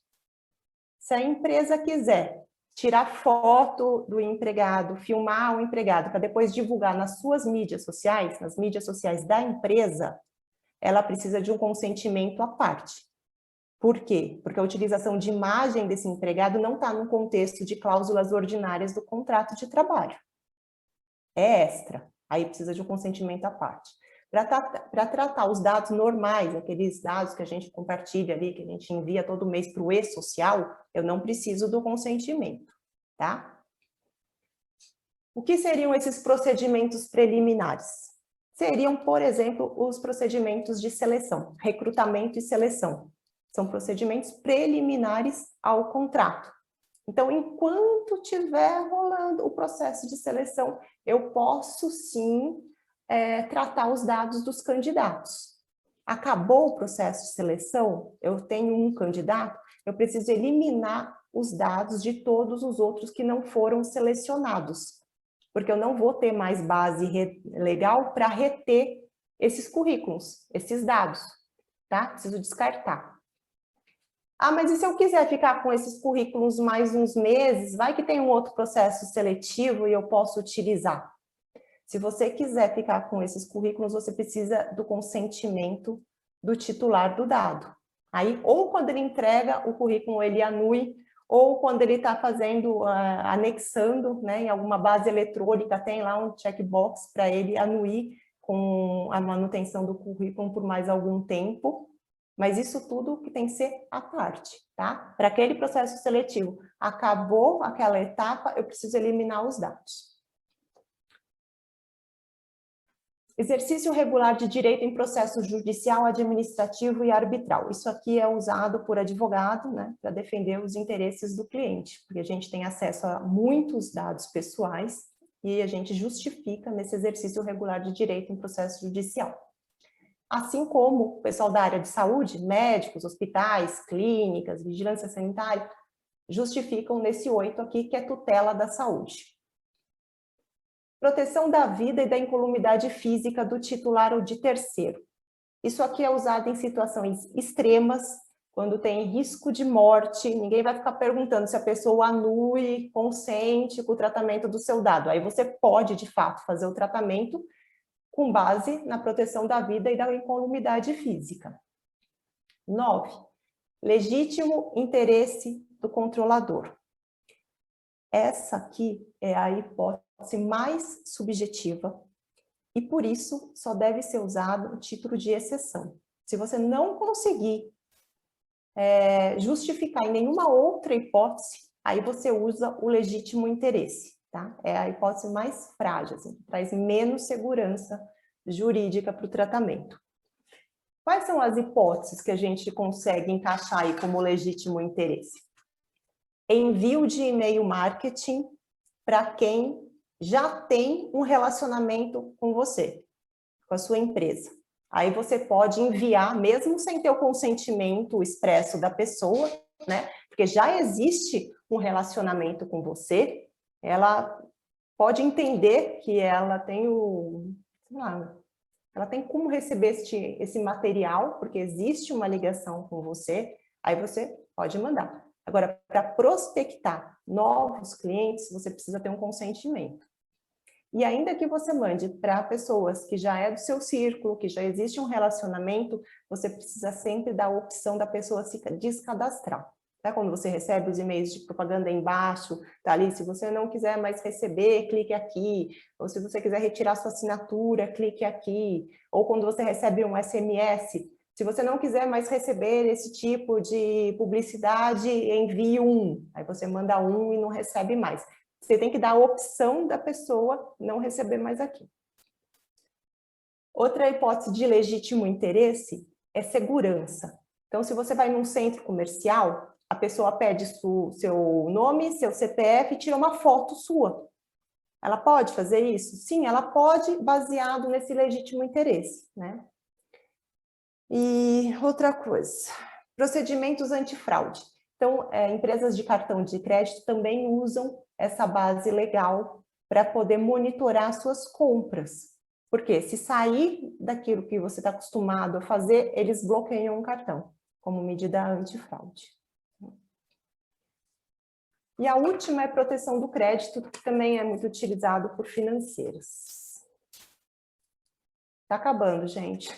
Se a empresa quiser tirar foto do empregado, filmar o empregado, para depois divulgar nas suas mídias sociais, nas mídias sociais da empresa, ela precisa de um consentimento à parte. Por quê? Porque a utilização de imagem desse empregado não está no contexto de cláusulas ordinárias do contrato de trabalho. É extra. Aí precisa de um consentimento à parte. Para tratar os dados normais, aqueles dados que a gente compartilha ali, que a gente envia todo mês para o e-social, eu não preciso do consentimento, tá? O que seriam esses procedimentos preliminares? Seriam, por exemplo, os procedimentos de seleção, recrutamento e seleção. São procedimentos preliminares ao contrato. Então, enquanto estiver rolando o processo de seleção, eu posso sim tratar os dados dos candidatos. Acabou o processo de seleção, eu tenho um candidato, eu preciso eliminar os dados de todos os outros que não foram selecionados, porque eu não vou ter mais base legal para reter esses currículos, esses dados, tá? Preciso descartar. Ah, mas e se eu quiser ficar com esses currículos mais uns meses, vai que tem um outro processo seletivo e eu posso utilizar? Se você quiser ficar com esses currículos, você precisa do consentimento do titular do dado. Aí, ou quando ele entrega o currículo, ele anui, ou quando ele está fazendo, anexando, né, em alguma base eletrônica, tem lá um checkbox para ele anuir com a manutenção do currículo por mais algum tempo. Mas isso tudo que tem que ser à parte, tá? Para aquele processo seletivo, acabou aquela etapa, eu preciso eliminar os dados. Exercício regular de direito em processo judicial, administrativo e arbitral. Isso aqui é usado por advogado, né, para defender os interesses do cliente, porque a gente tem acesso a muitos dados pessoais e a gente justifica nesse exercício regular de direito em processo judicial. Assim como o pessoal da área de saúde, médicos, hospitais, clínicas, vigilância sanitária, justificam nesse 8 aqui, que é tutela da saúde. Proteção da vida e da incolumidade física do titular ou de terceiro. Isso aqui é usado em situações extremas, quando tem risco de morte, ninguém vai ficar perguntando se a pessoa anui, consente com o tratamento do seu dado. Aí você pode, de fato, fazer o tratamento com base na proteção da vida e da incolumidade física. 9. Legítimo interesse do controlador. Essa aqui é a hipótese mais subjetiva e, por isso, só deve ser usado o título de exceção. Se você não conseguir justificar em nenhuma outra hipótese, aí você usa o legítimo interesse. Tá? É a hipótese mais frágil, assim, traz menos segurança jurídica para o tratamento. Quais são as hipóteses que a gente consegue encaixar aí como legítimo interesse? Envio de e-mail marketing para quem já tem um relacionamento com você, com a sua empresa. Aí você pode enviar, mesmo sem ter o consentimento expresso da pessoa, né? Porque já existe um relacionamento com você, ela pode entender que ela tem ela tem como receber esse material, porque existe uma ligação com você, aí você pode mandar. Agora, para prospectar novos clientes, você precisa ter um consentimento. E ainda que você mande para pessoas que já é do seu círculo, que já existe um relacionamento, você precisa sempre dar a opção da pessoa se descadastrar. Tá? Quando você recebe os e-mails de propaganda embaixo, tá ali, se você não quiser mais receber, clique aqui. Ou se você quiser retirar sua assinatura, clique aqui. Ou quando você recebe um SMS, se você não quiser mais receber esse tipo de publicidade, envie um. Aí você manda um e não recebe mais. Você tem que dar a opção da pessoa não receber mais aqui. Outra hipótese de legítimo interesse é segurança. Então, se você vai num centro comercial, a pessoa pede seu nome, seu CPF e tira uma foto sua. Ela pode fazer isso? Sim, ela pode, baseado nesse legítimo interesse, né? E outra coisa, procedimentos antifraude. Então, empresas de cartão de crédito também usam essa base legal para poder monitorar suas compras. Porque se sair daquilo que você está acostumado a fazer, eles bloqueiam o cartão, como medida antifraude. E a última é a proteção do crédito, que também é muito utilizado por financeiras. Está acabando, gente.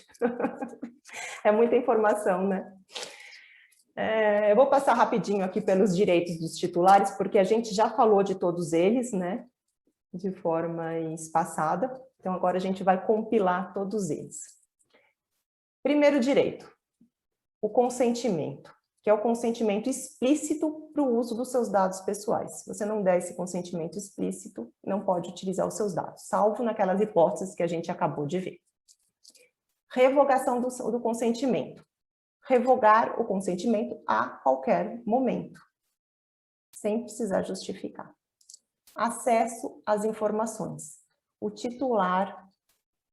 É muita informação, né? Eu vou passar rapidinho aqui pelos direitos dos titulares, porque a gente já falou de todos eles, né? De forma espaçada. Então, agora a gente vai compilar todos eles. Primeiro direito, o consentimento, que é o consentimento explícito para o uso dos seus dados pessoais. Se você não der esse consentimento explícito, não pode utilizar os seus dados, salvo naquelas hipóteses que a gente acabou de ver. Revogação do consentimento. Revogar o consentimento a qualquer momento, sem precisar justificar. Acesso às informações. O titular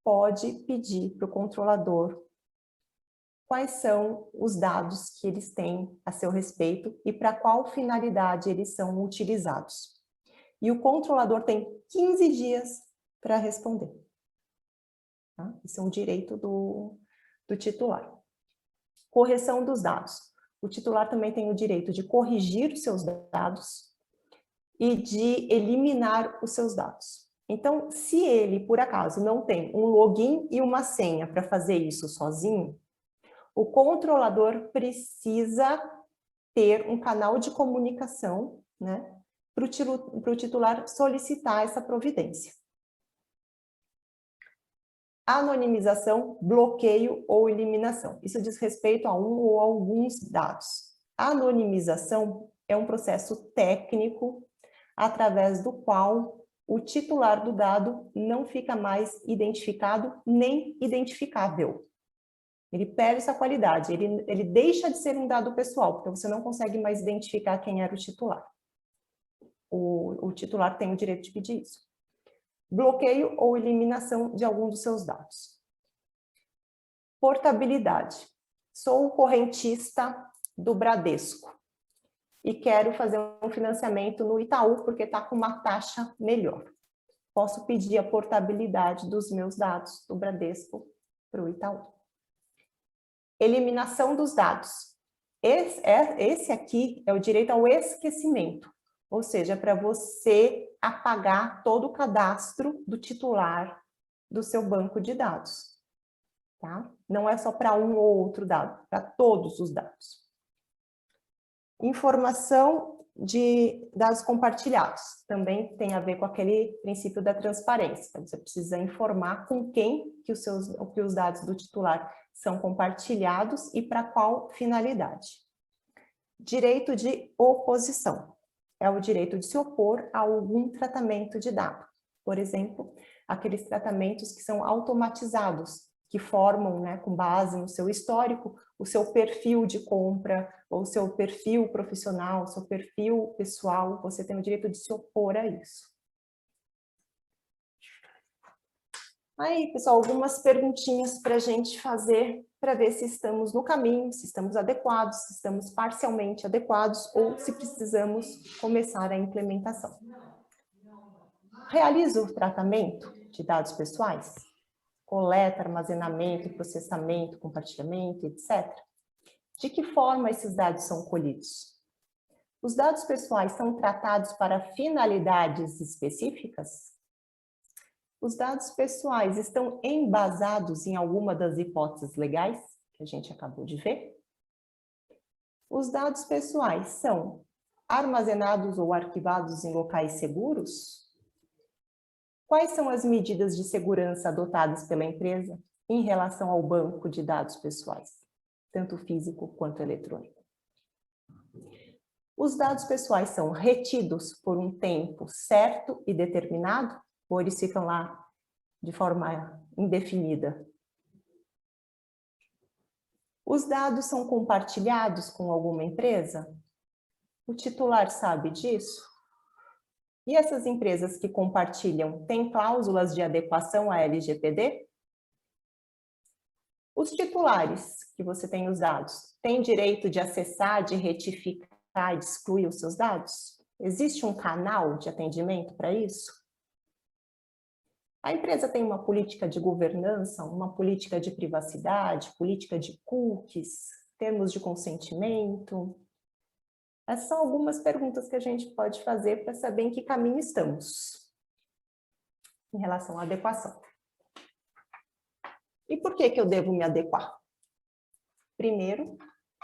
pode pedir para o controlador quais são os dados que eles têm a seu respeito e para qual finalidade eles são utilizados. E o controlador tem 15 dias para responder. Tá? Isso é um direito do titular. Correção dos dados. O titular também tem o direito de corrigir os seus dados e de eliminar os seus dados. Então, se ele, por acaso, não tem um login e uma senha para fazer isso sozinho, o controlador precisa ter um canal de comunicação, né, para o titular solicitar essa providência. Anonimização, bloqueio ou eliminação. Isso diz respeito a um ou alguns dados. A anonimização é um processo técnico através do qual o titular do dado não fica mais identificado nem identificável. Ele perde essa qualidade, ele deixa de ser um dado pessoal, porque você não consegue mais identificar quem era o titular. O titular tem o direito de pedir isso. Bloqueio ou eliminação de algum dos seus dados. Portabilidade. Sou o correntista do Bradesco e quero fazer um financiamento no Itaú porque está com uma taxa melhor. Posso pedir a portabilidade dos meus dados do Bradesco para o Itaú. Eliminação dos dados. Esse aqui é o direito ao esquecimento, ou seja, para você apagar todo o cadastro do titular do seu banco de dados. Tá? Não é só para um ou outro dado, para todos os dados. Informação de dados compartilhados. Também tem a ver com aquele princípio da transparência. Você precisa informar com quem que os dados do titular são compartilhados e para qual finalidade. Direito de oposição. É o direito de se opor a algum tratamento de dado. Por exemplo, aqueles tratamentos que são automatizados, que formam, né, com base no seu histórico, o seu perfil de compra, ou o seu perfil profissional, o seu perfil pessoal, você tem o direito de se opor a isso. Aí, pessoal, algumas perguntinhas para a gente fazer, para ver se estamos no caminho, se estamos adequados, se estamos parcialmente adequados, ou se precisamos começar a implementação. Realizo o tratamento de dados pessoais? Coleta, armazenamento, processamento, compartilhamento, etc. De que forma esses dados são colhidos? Os dados pessoais são tratados para finalidades específicas? Os dados pessoais estão embasados em alguma das hipóteses legais que a gente acabou de ver? Os dados pessoais são armazenados ou arquivados em locais seguros? Quais são as medidas de segurança adotadas pela empresa em relação ao banco de dados pessoais, tanto físico quanto eletrônico? Os dados pessoais são retidos por um tempo certo e determinado, ou eles ficam lá de forma indefinida? Os dados são compartilhados com alguma empresa? O titular sabe disso? E essas empresas que compartilham têm cláusulas de adequação à LGPD? Os titulares que você tem os dados têm direito de acessar, de retificar, de excluir os seus dados? Existe um canal de atendimento para isso? A empresa tem uma política de governança, uma política de privacidade, política de cookies, termos de consentimento? Essas são algumas perguntas que a gente pode fazer para saber em que caminho estamos em relação à adequação. E por que eu devo me adequar? Primeiro,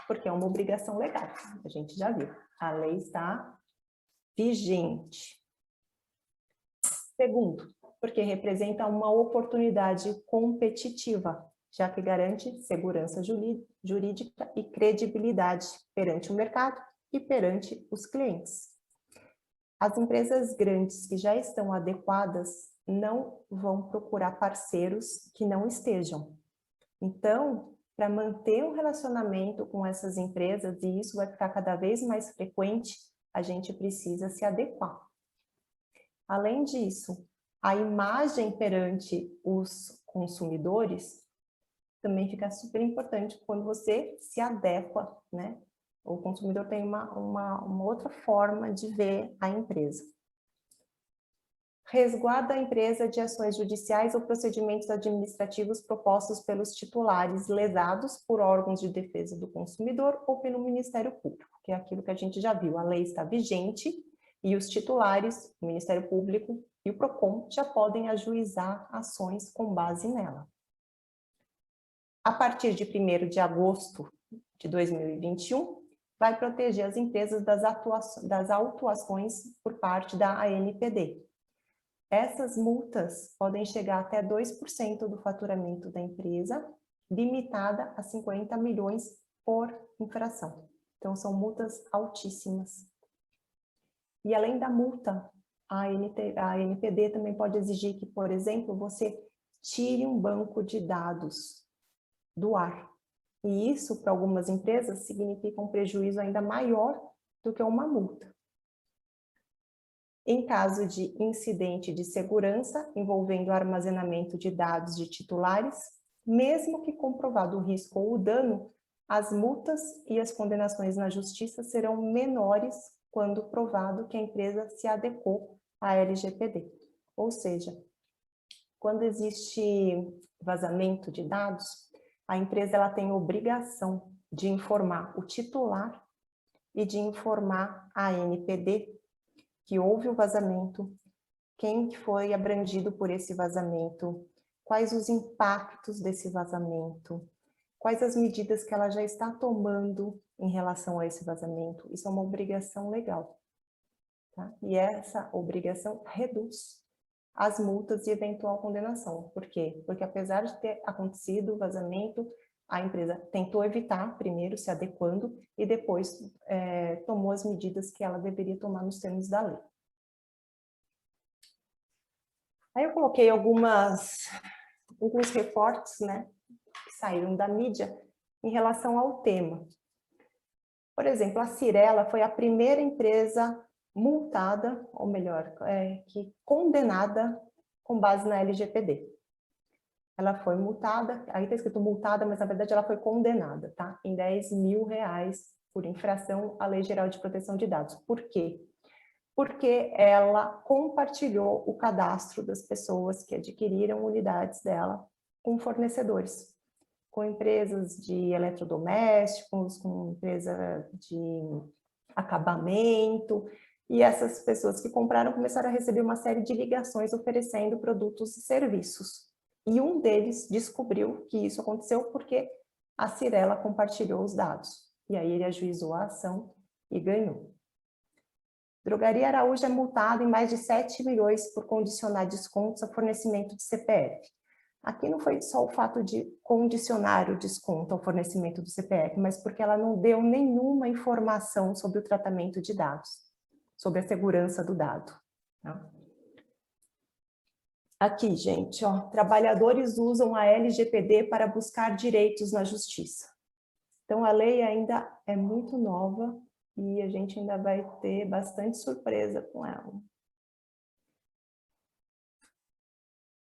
porque é uma obrigação legal, a gente já viu. A lei está vigente. Segundo, porque representa uma oportunidade competitiva, já que garante segurança jurídica e credibilidade perante o mercado e perante os clientes. As empresas grandes que já estão adequadas não vão procurar parceiros que não estejam. Então, para manter um relacionamento com essas empresas, e isso vai ficar cada vez mais frequente, a gente precisa se adequar. Além disso, a imagem perante os consumidores também fica super importante quando você se adequa, né? O consumidor tem uma outra forma de ver a empresa. Resguarda a empresa de ações judiciais ou procedimentos administrativos propostos pelos titulares lesados por órgãos de defesa do consumidor ou pelo Ministério Público, que é aquilo que a gente já viu. A lei está vigente e os titulares, o Ministério Público e o PROCON já podem ajuizar ações com base nela. A partir de 1º de agosto de 2021, vai proteger as empresas das autuações por parte da ANPD. Essas multas podem chegar até 2% do faturamento da empresa, limitada a 50 milhões por infração. Então, são multas altíssimas. E além da multa, a ANPD também pode exigir que, por exemplo, você tire um banco de dados do ar. E isso, para algumas empresas, significa um prejuízo ainda maior do que uma multa. Em caso de incidente de segurança envolvendo armazenamento de dados de titulares, mesmo que comprovado o risco ou o dano, as multas e as condenações na justiça serão menores quando provado que a empresa se adequou à LGPD. Ou seja, quando existe vazamento de dados, a empresa ela tem obrigação de informar o titular e de informar a ANPD que houve o vazamento, quem foi abrangido por esse vazamento, quais os impactos desse vazamento, quais as medidas que ela já está tomando em relação a esse vazamento. Isso é uma obrigação legal. Tá? E essa obrigação reduz as multas e eventual condenação. Por quê? Porque apesar de ter acontecido o vazamento, a empresa tentou evitar, primeiro se adequando, e depois tomou as medidas que ela deveria tomar nos termos da lei. Aí eu coloquei alguns reportes, né, que saíram da mídia em relação ao tema. Por exemplo, a Cyrela foi a primeira empresa multada, ou melhor, que condenada com base na LGPD. Ela foi multada, aí está escrito multada, mas na verdade ela foi condenada, tá? Em R$10 mil por infração à Lei Geral de Proteção de Dados. Por quê? Porque ela compartilhou o cadastro das pessoas que adquiriram unidades dela com fornecedores, com empresas de eletrodomésticos, com empresa de acabamento, e essas pessoas que compraram começaram a receber uma série de ligações oferecendo produtos e serviços. E um deles descobriu que isso aconteceu porque a Cyrela compartilhou os dados. E aí ele ajuizou a ação e ganhou. Drogaria Araújo é multado em mais de 7 milhões por condicionar descontos a fornecimento de CPF. Aqui não foi só o fato de condicionar o desconto ao fornecimento do CPF, mas porque ela não deu nenhuma informação sobre o tratamento de dados, sobre a segurança do dado. Tá? Aqui, gente, ó, trabalhadores usam a LGPD para buscar direitos na justiça. Então, a lei ainda é muito nova e a gente ainda vai ter bastante surpresa com ela.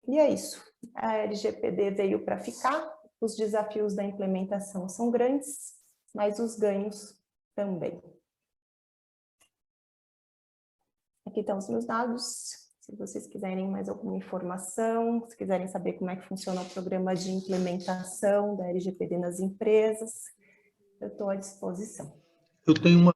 E é isso. A LGPD veio para ficar, os desafios da implementação são grandes, mas os ganhos também. Aqui estão os meus dados. Se vocês quiserem mais alguma informação, se quiserem saber como é que funciona o programa de implementação da LGPD nas empresas, eu estou à disposição. Eu tenho uma